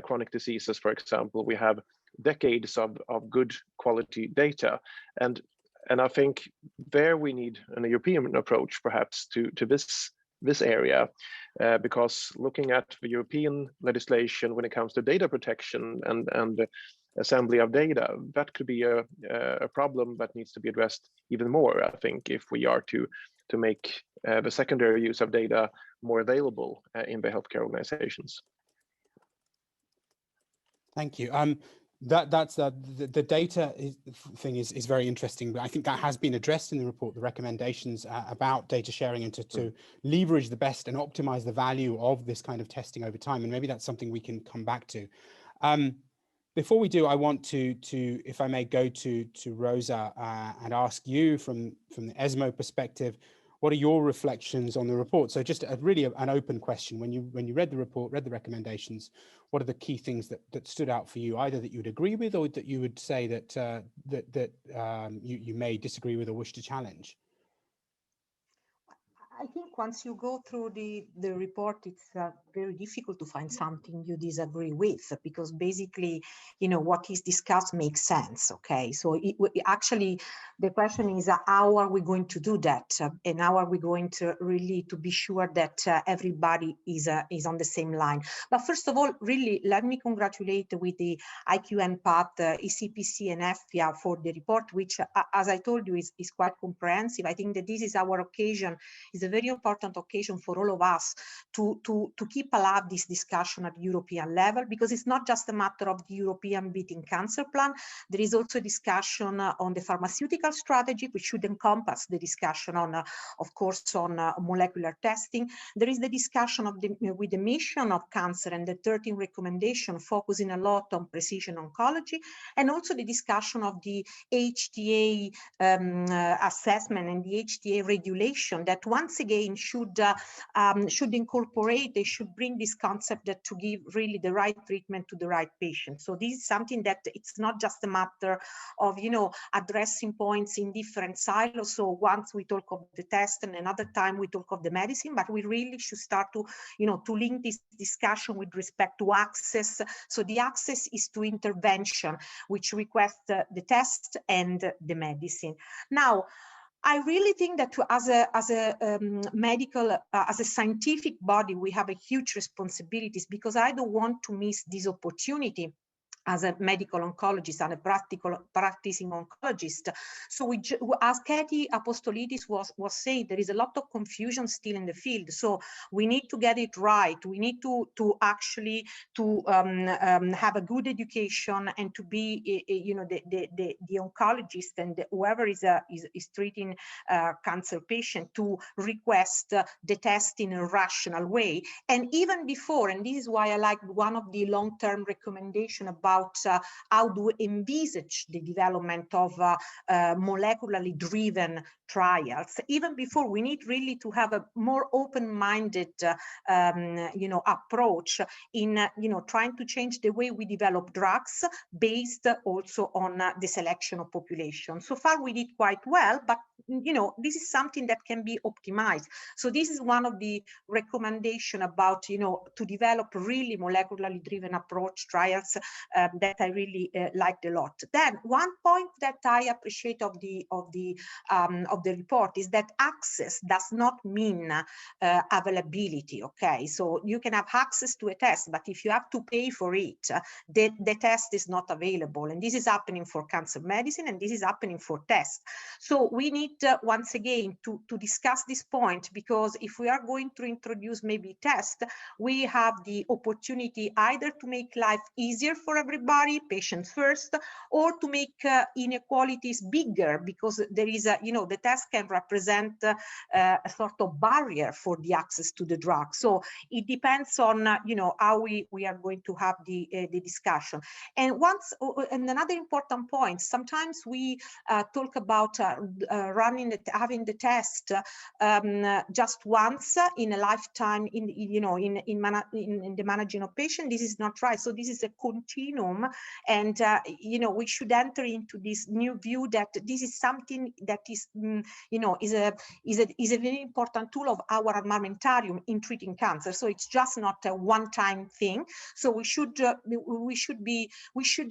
chronic diseases, for example, we have decades of good quality data. And I think there we need an European approach perhaps to this area, because looking at the European legislation when it comes to data protection and assembly of data, that could be a problem that needs to be addressed even more, I think, if we are to make the secondary use of data more available in the healthcare organizations. Thank you. That's the data thing is very interesting, but I think that has been addressed in the report, the recommendations about data sharing and to leverage the best and optimize the value of this kind of testing over time. And maybe that's something we can come back to. Before we do, I want to if I may, go to Rosa and ask you from the ESMO perspective, what are your reflections on the report? So just really an open question. When you read the report, read the recommendations, what are the key things that stood out for you, either that you would agree with or that you would say that you may disagree with or wish to challenge? I think once you go through the report, it's very difficult to find something you disagree with, because basically, you know, what is discussed makes sense. Okay, so actually the question is how are we going to do that, and how are we going to really to be sure that everybody is on the same line. But first of all, really, let me congratulate with the IQN path, ECPC and FPIA for the report, which, as I told you, is quite comprehensive. I think that this is our occasion. Is a very important occasion for all of us to keep alive this discussion at European level, because it's not just a matter of the European Beating Cancer Plan. There is also a discussion on the pharmaceutical strategy, which should encompass the discussion on, of course, on molecular testing. There is the discussion of with the mission of cancer and the 13 recommendation focusing a lot on precision oncology, and also the discussion of the HTA assessment and the HTA regulation that once again should incorporate, they should bring this concept that to give really the right treatment to the right patient. So this is something that it's not just a matter of, you know, addressing points in different silos. So once we talk of the test and another time we talk of the medicine, but we really should start to, you know, to link this discussion with respect to access. So the access is to intervention, which requests the test and the medicine. Now, I really think that as a medical, as a scientific body, we have a huge responsibilities, because I don't want to miss this opportunity as a medical oncologist and a practicing oncologist. So as Katie Apostolidis was saying, there is a lot of confusion still in the field. So we need to get it right. We need to actually have a good education and to be, you know, the oncologist and whoever is treating cancer patient to request the test in a rational way. And even before, and this is why I like one of the long-term recommendations about how to envisage the development of molecularly driven trials. Even before, we need really to have a more open-minded, you know, approach in, you know, trying to change the way we develop drugs based also on the selection of population. So far, we did quite well, but you know, this is something that can be optimized. So this is one of the recommendations about, you know, to develop really molecularly driven approach trials that I really liked a lot. Then one point that I appreciate of the report is that access does not mean availability. Okay, so you can have access to a test, but if you have to pay for it, the test is not available. And this is happening for cancer medicine, and this is happening for tests. So we need once again to discuss this point, because if we are going to introduce maybe test, we have the opportunity either to make life easier for everybody, patients first, or to make inequalities bigger, because there is a, you know, the test can represent a sort of barrier for the access to the drug. So it depends on, you know, how we are going to have the discussion. And another important point, sometimes we talk about having the test just once in a lifetime in the managing of patient. This is not right. So this is a continuum, and you know, we should enter into this new view that this is something that is you know, is a very important tool of our armamentarium in treating cancer. So it's just not a one-time thing. So we should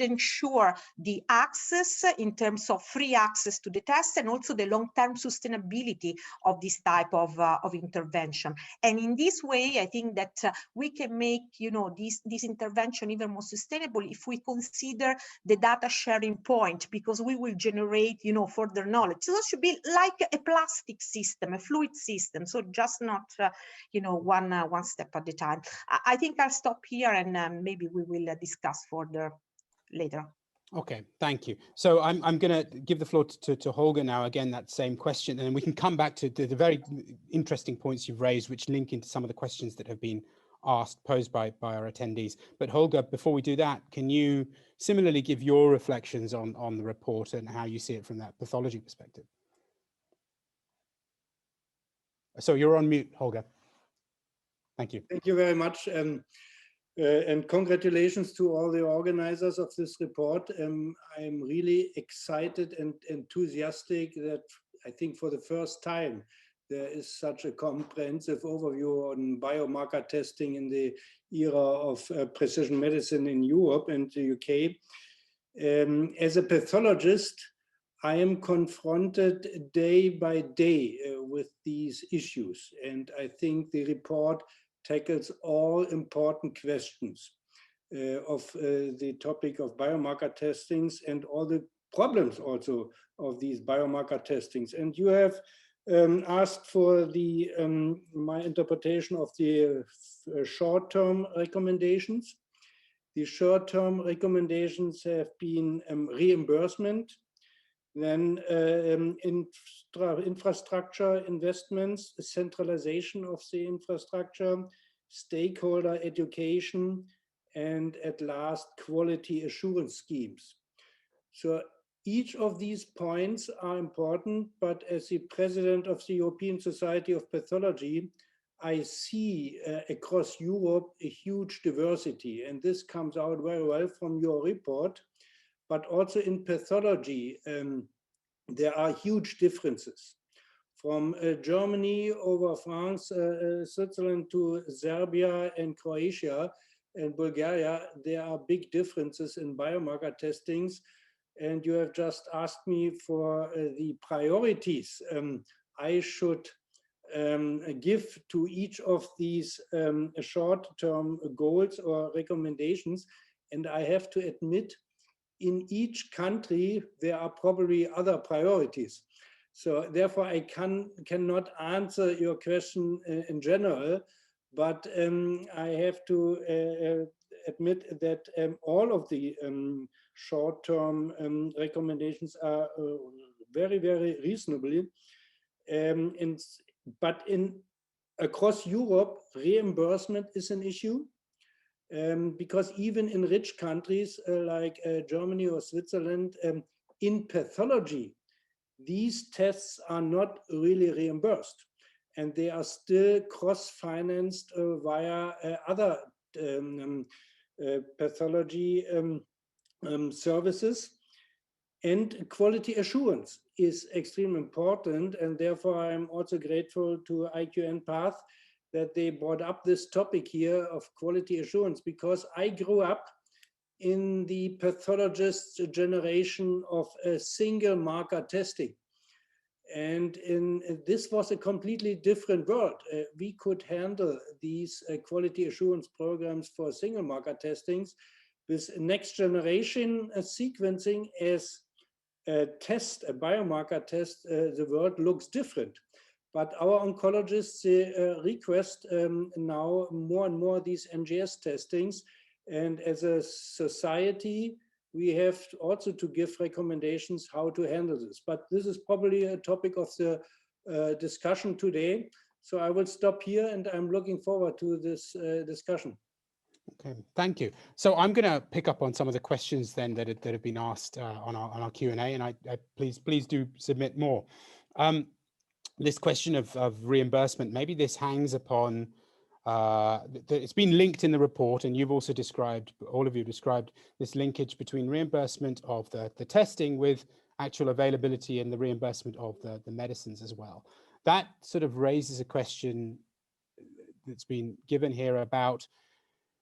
ensure the access in terms of free access to the test, and also the long-term sustainability of this type of intervention. And in this way, I think that we can make, you know, this intervention even more sustainable if we consider the data sharing point, because we will generate, you know, further knowledge. So it should be like a plastic system, a fluid system. So just not, you know, one step at a time. I think I'll stop here, and maybe we will discuss further later. Okay, thank you. So I'm going to give the floor to Holger now, again, that same question, and then we can come back to the very interesting points you've raised, which link into some of the questions that have been posed by our attendees. But Holger, before we do that, can you similarly give your reflections on the report and how you see it from that pathology perspective? So you're on mute, Holger. Thank you. Thank you very much. And congratulations to all the organizers of this report. I'm really excited and enthusiastic that I think for the first time there is such a comprehensive overview on biomarker testing in the era of precision medicine in Europe and the UK. As a pathologist, I am confronted day by day with these issues, and I think the report tackles all important questions of the topic of biomarker testings and all the problems also of these biomarker testings. And you have asked for the my interpretation of the short-term recommendations. The short-term recommendations have been reimbursement, then infrastructure investments, centralization of the infrastructure, stakeholder education, and at last, quality assurance schemes. So each of these points are important, but as the president of the European Society of Pathology, I see across Europe a huge diversity, and this comes out very well from your report. But also in pathology, there are huge differences. From Germany over France, Switzerland to Serbia and Croatia and Bulgaria, there are big differences in biomarker testings. And you have just asked me for the priorities I should give to each of these short-term goals or recommendations. And I have to admit, in each country, there are probably other priorities. So therefore, I cannot answer your question in general, but I have to admit that all of the short-term recommendations are very, very reasonable. But across Europe, reimbursement is an issue. Because even in rich countries like Germany or Switzerland, in pathology, these tests are not really reimbursed, and they are still cross-financed via other pathology services. And quality assurance is extremely important, and therefore I'm also grateful to IQN Path that they brought up this topic here of quality assurance, because I grew up in the pathologist's generation of a single marker testing. And this was a completely different world. We could handle these quality assurance programs for single marker testings with next generation sequencing as a test, a biomarker test. The world looks different. But our oncologists request now more and more these NGS testings. And as a society, we have also to give recommendations how to handle this. But this is probably a topic of the discussion today. So I will stop here, and I'm looking forward to this discussion. Okay, thank you. So I'm going to pick up on some of the questions then that have been asked on our Q&A, and I please do submit more. This question of reimbursement, maybe this hangs upon, it's been linked in the report, and you've also described, all of you described this linkage between reimbursement of the testing with actual availability and the reimbursement of the medicines as well. That sort of raises a question that's been given here about,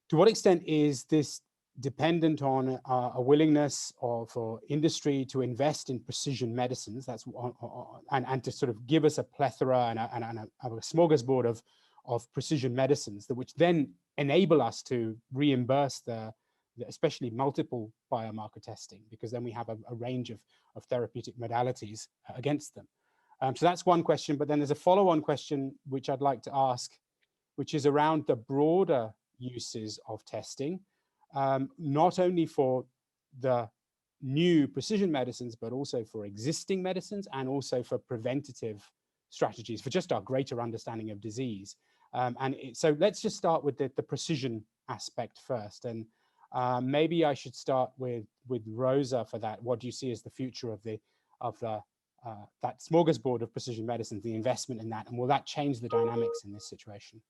to what extent is this dependent on a willingness for industry to invest in precision medicines, and to sort of give us a plethora and a smorgasbord of precision medicines, that which then enable us to reimburse especially multiple biomarker testing, because then we have a range of therapeutic modalities against them. So that's one question, but then there's a follow-on question which I'd like to ask, which is around the broader uses of testing, not only for the new precision medicines, but also for existing medicines and also for preventative strategies for just our greater understanding of disease. So let's just start with the precision aspect first. And maybe I should start with Rosa for that. What do you see as the future of that smorgasbord of precision medicine, the investment in that, and will that change the dynamics in this situation?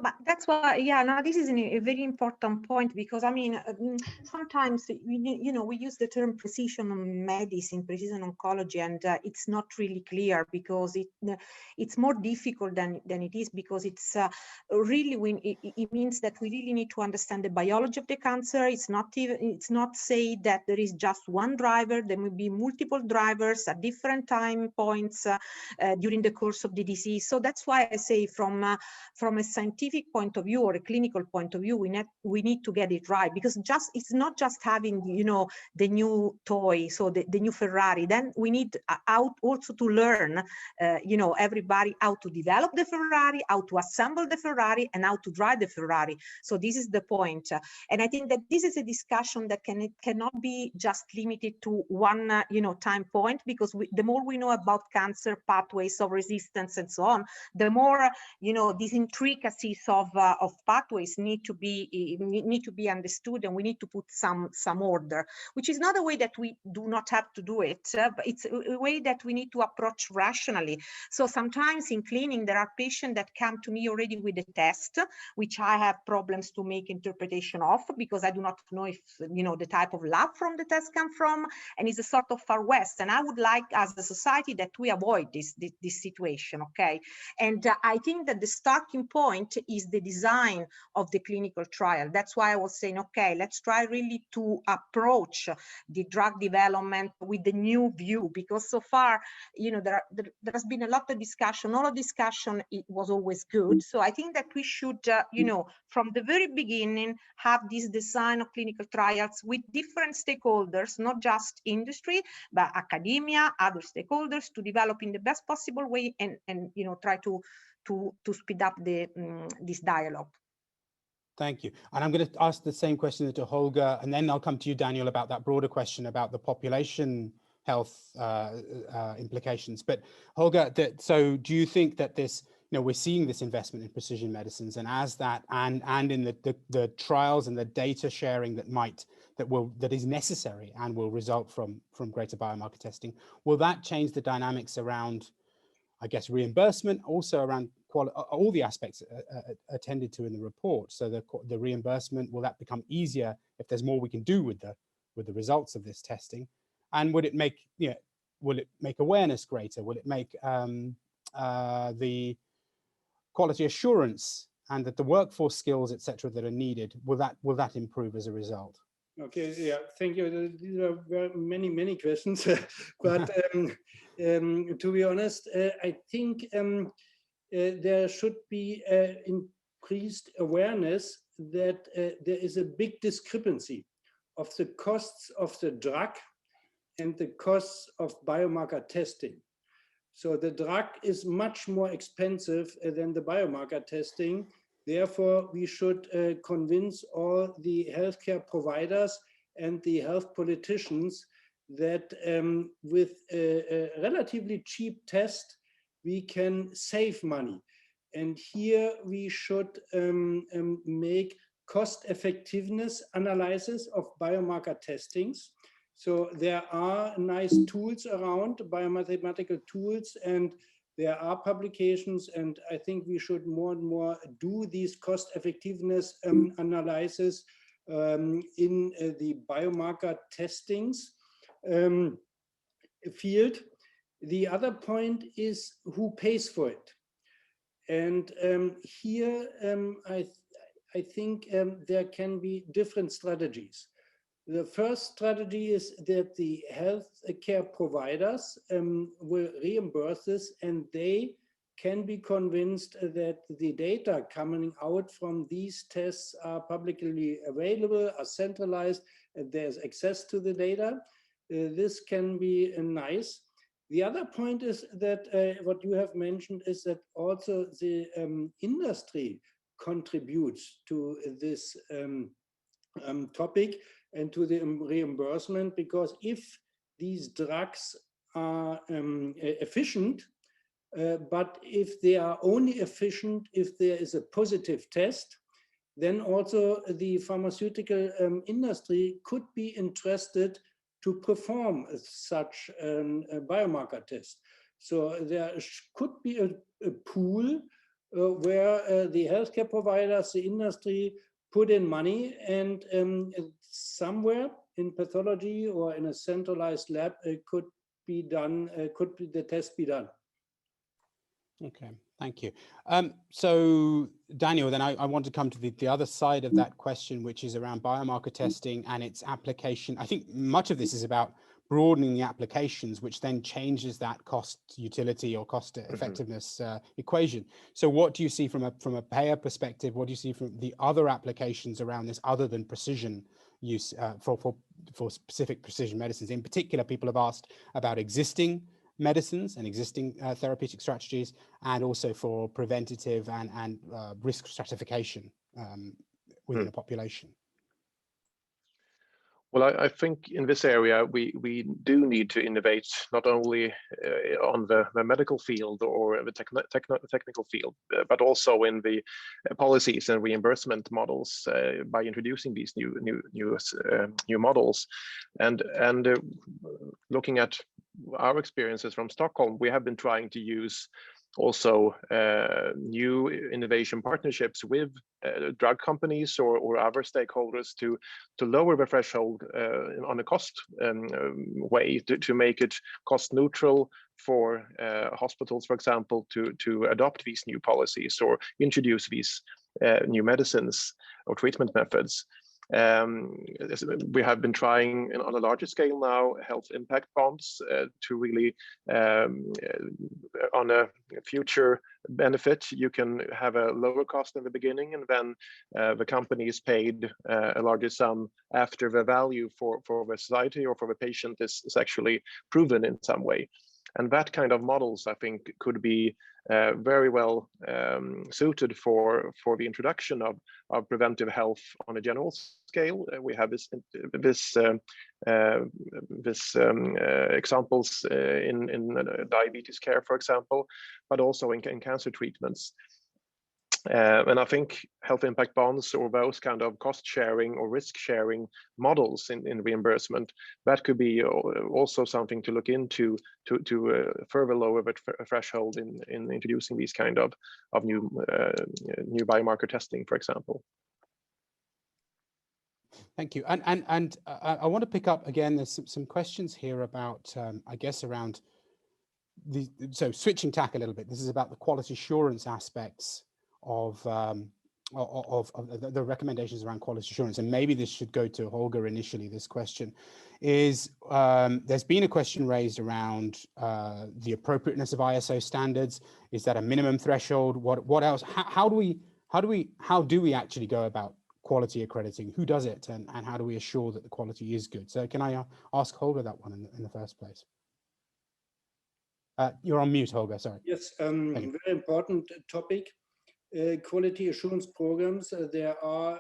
But that's why, yeah, no, this is a very important point, because I mean, sometimes we use the term precision medicine, precision oncology, and it's not really clear, because it's more difficult than it is, because it's really it means that we really need to understand the biology of the cancer. It's not say that there is just one driver. There will be multiple drivers at different time points during the course of the disease. So that's why I say from a scientific point of view or a clinical point of view, we need to get it right, because it's not just having the new toy, so the new Ferrari. Then we need also to learn everybody how to develop the Ferrari, how to assemble the Ferrari, and how to drive the Ferrari. So this is the point, and I think that this is a discussion that cannot be just limited to one time point, because the more we know about cancer pathways of resistance and so on, the more these intricacies of pathways need to be understood, and we need to put some order, which is not a way that we do not have to do it, but it's a way that we need to approach rationally. So sometimes in cleaning, there are patients that come to me already with a test, which I have problems to make interpretation of, because I do not know if the type of lab from the test come from, and it's a sort of far west. And I would like, as a society, that we avoid this situation, okay? And I think that the starting point is the design of the clinical trial. That's why I was saying, okay, let's try really to approach the drug development with the new view, because so far, there has been a lot of discussion. All of discussion, it was always good. So I think that we should, from the very beginning, have this design of clinical trials with different stakeholders, not just industry, but academia, other stakeholders, to develop in the best possible way, and try to speed up this dialogue. Thank you. And I'm going to ask the same question to Holger, and then I'll come to you, Daniel, about that broader question about the population health implications. But Holger, so do you think that this, we're seeing this investment in precision medicines, and as that, and in the trials and the data sharing that is necessary and will result from greater biomarker testing, will that change the dynamics around, I guess, reimbursement, also around all the aspects attended to in the report? So the reimbursement, will that become easier if there's more we can do with the results of this testing? And would it make awareness greater? Will it make the quality assurance and that the workforce skills, etc., that are needed, will that improve as a result? Okay, yeah, thank you. These are very many questions, but to be honest, I think there should be increased awareness that there is a big discrepancy of the costs of the drug and the costs of biomarker testing. So the drug is much more expensive than the biomarker testing. Therefore, we should convince all the healthcare providers and the health politicians that with a relatively cheap test, we can save money. And here we should make cost effectiveness analysis of biomarker testings. So there are nice tools around, biomathematical tools, and there are publications, and I think we should more and more do these cost effectiveness analysis in the biomarker testings field. The other point is who pays for it. And here I think there can be different strategies. The first strategy is that the healthcare providers will reimburse this, and they can be convinced that the data coming out from these tests are publicly available, are centralized, and there's access to the data. This can be nice. The other point is that what you have mentioned is that also the industry contributes to this topic. and to the reimbursement, because if these drugs are efficient, but if they are only efficient if there is a positive test, then also the pharmaceutical industry could be interested to perform such a biomarker test. So there could be a pool where the healthcare providers, the industry put in money, and somewhere in pathology or in a centralized lab could be done, the test be done. Okay, thank you. So Daniel, then I want to come to the other side of that question, which is around biomarker testing and its application. I think much of this is about broadening the applications, which then changes that cost utility or cost effectiveness equation. So what do you see from a payer perspective? What do you see from the other applications around this other than precision use for specific precision medicines? In particular, people have asked about existing medicines and existing therapeutic strategies, and also for preventative and risk stratification within a population. Well, I think in this area, we do need to innovate not only on the medical field or the technical field, but also in the policies and reimbursement models by introducing these new models. And looking at our experiences from Stockholm, we have been trying to use also new innovation partnerships with drug companies or other stakeholders to lower the threshold on a cost way to make it cost neutral for hospitals, for example, to adopt these new policies or introduce these new medicines or treatment methods. We have been trying on a larger scale now health impact bonds to really on a future benefit, you can have a lower cost in the beginning, and then the company is paid a larger sum after the value for the society or for the patient is actually proven in some way. And that kind of models, I think, could be very well suited for the introduction of preventive health on a general scale. We have this examples in diabetes care, for example, but also in cancer treatments. And I think health impact bonds or those kind of cost sharing or risk sharing models in reimbursement, that could be also something to look into to further lower the threshold in introducing these kind of new biomarker testing, for example. Thank you. And I want to pick up again, there's some questions here about, I guess, around so switching tack a little bit. This is about the quality assurance aspects of the recommendations around quality assurance, and maybe this should go to Holger initially. This question is there's been a question raised around the appropriateness of ISO standards. Is that a minimum threshold? What else? How do we actually go about quality accrediting? Who does it, and how do we assure that the quality is good? So can I ask Holger that one in the first place? You're on mute, Holger, sorry. Yes, very important topic. Quality assurance programs. There are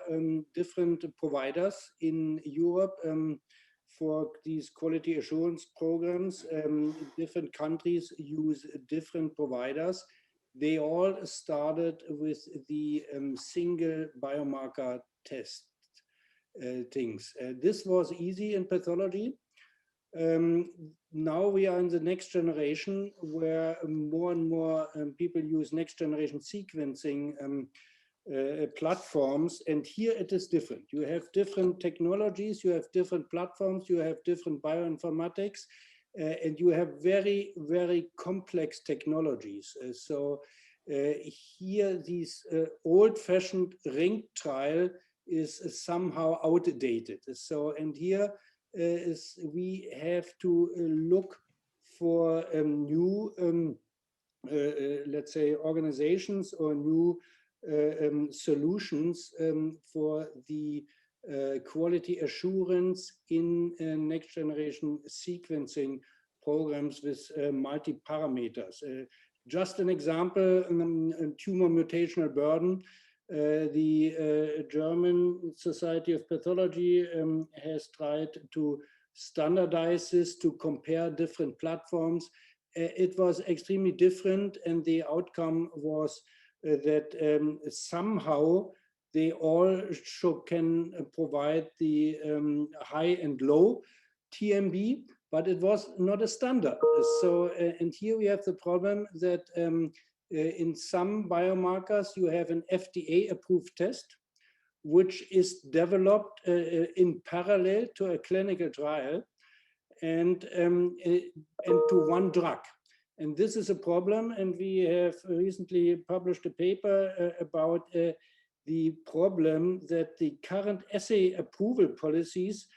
different providers in Europe for these quality assurance programs. Different countries use different providers. They all started with the single biomarker test things. This was easy in pathology. Now we are in the next generation where more and more people use next generation sequencing platforms, and here it is different. You have different technologies, you have different platforms, you have different bioinformatics, and you have very, very complex technologies. So here these old-fashioned ring trial is somehow outdated. So, and here we have to look for new, let's say, organizations or new solutions for the quality assurance in next generation sequencing programs with multi-parameters. Just an example, tumor mutational burden. The German Society of Pathology has tried to standardize this, to compare different platforms. It was extremely different, and the outcome was that somehow they all can provide the high and low TMB, but it was not a standard. So, and here we have the problem that in some biomarkers, you have an FDA-approved test, which is developed in parallel to a clinical trial and to one drug. And this is a problem, and we have recently published a paper about the problem that the current assay approval policies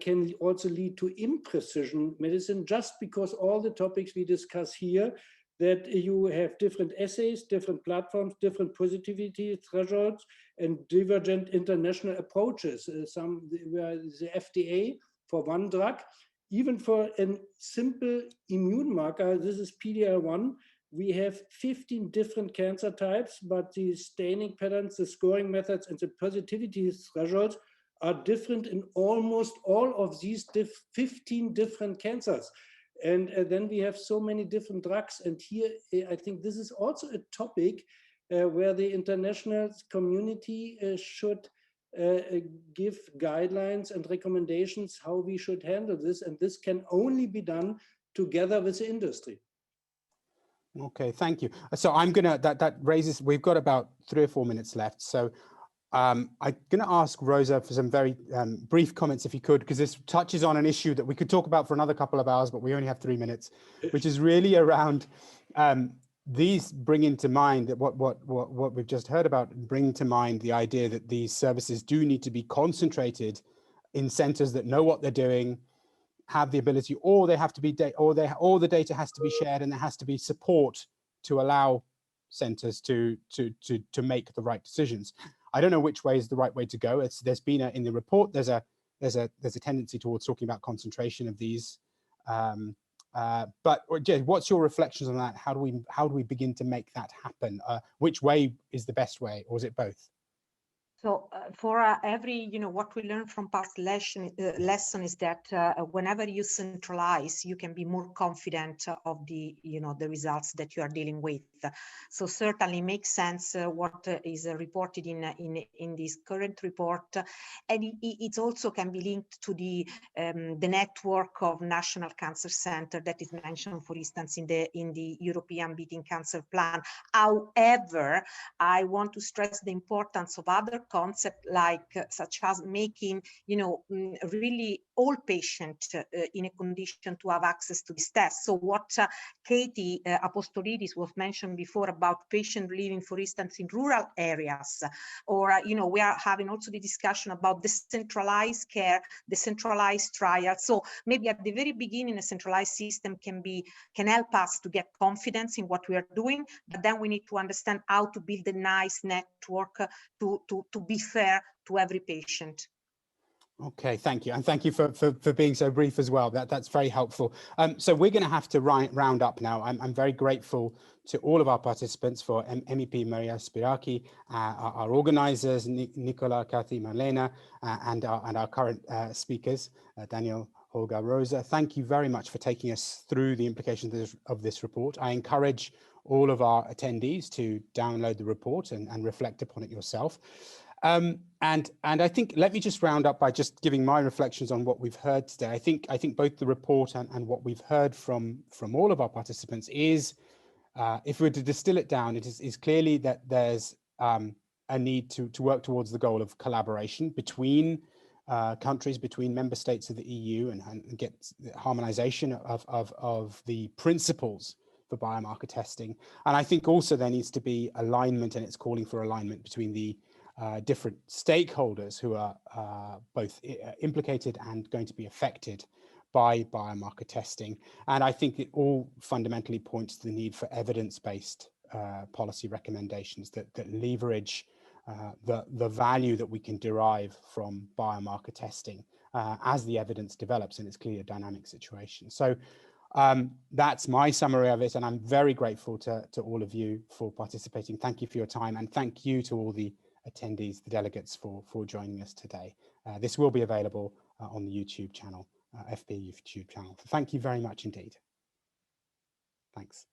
can also lead to imprecision medicine, just because all the topics we discuss here, that you have different assays, different platforms, different positivity thresholds, and divergent international approaches. Some where the FDA for one drug, even for a simple immune marker, this is PD-L1, we have 15 different cancer types, but the staining patterns, the scoring methods, and the positivity thresholds are different in almost all of these 15 different cancers. And then we have so many different drugs. And here, I think this is also a topic where the international community should give guidelines and recommendations how we should handle this. And this can only be done together with the industry. Okay, thank you. So I'm gonna, that raises, we've got about 3 or 4 minutes left. So I'm gonna ask Rosa for some very brief comments, if you could, because this touches on an issue that we could talk about for another couple of hours, but we only have 3 minutes, which is really around these bringing to mind that what we've just heard about, bring to mind the idea that these services do need to be concentrated in centers that know what they're doing, have the ability, or they have to be, or the data has to be shared, and there has to be support to allow centers to make the right decisions. I don't know which way is the right way to go. There's been in the report, there's a tendency towards talking about concentration of these. But Jay, what's your reflections on that? How do we begin to make that happen? Which way is the best way, or is it both? So for every, what we learned from past lesson is that whenever you centralize, you can be more confident of the, the results that you are dealing with. So certainly makes sense what is reported in this current report, and it also can be linked to the network of National Cancer Center that is mentioned, for instance, in the European Beating Cancer Plan. However, I want to stress the importance of other concepts such as making, really all patients in a condition to have access to this test. So what Katie Apostolidis was mentioned before about patients living, for instance, in rural areas, or, we are having also the discussion about decentralized care, decentralized trials. So maybe at the very beginning, a centralized system can help us to get confidence in what we are doing, but then we need to understand how to build a nice network to be fair to every patient. Okay, thank you. And thank you for being so brief as well. That's very helpful. So we're going to have to round up now. I'm very grateful to all of our participants, for MEP Maria Spiraki, our organizers, Nicola, Kathy, Marlena, and our current speakers, Daniel, Olga, Rosa. Thank you very much for taking us through the implications of this report. I encourage all of our attendees to download the report and reflect upon it yourself. And I think, let me just round up by just giving my reflections on what we've heard today. I think both the report and what we've heard from all of our participants is, if we were to distill it down, it is clearly that there's a need to work towards the goal of collaboration between countries, between member states of the EU, and get harmonization of the principles for biomarker testing. And I think also there needs to be alignment, and it's calling for alignment between the different stakeholders who are both implicated and going to be affected by biomarker testing. And I think it all fundamentally points to the need for evidence-based policy recommendations that leverage the value that we can derive from biomarker testing as the evidence develops in its clear dynamic situation. So that's my summary of it, and I'm very grateful to all of you for participating. Thank you for your time, and thank you to all the attendees, the delegates, for joining us today. This will be available on the YouTube channel, FPA YouTube channel. So thank you very much indeed. Thanks.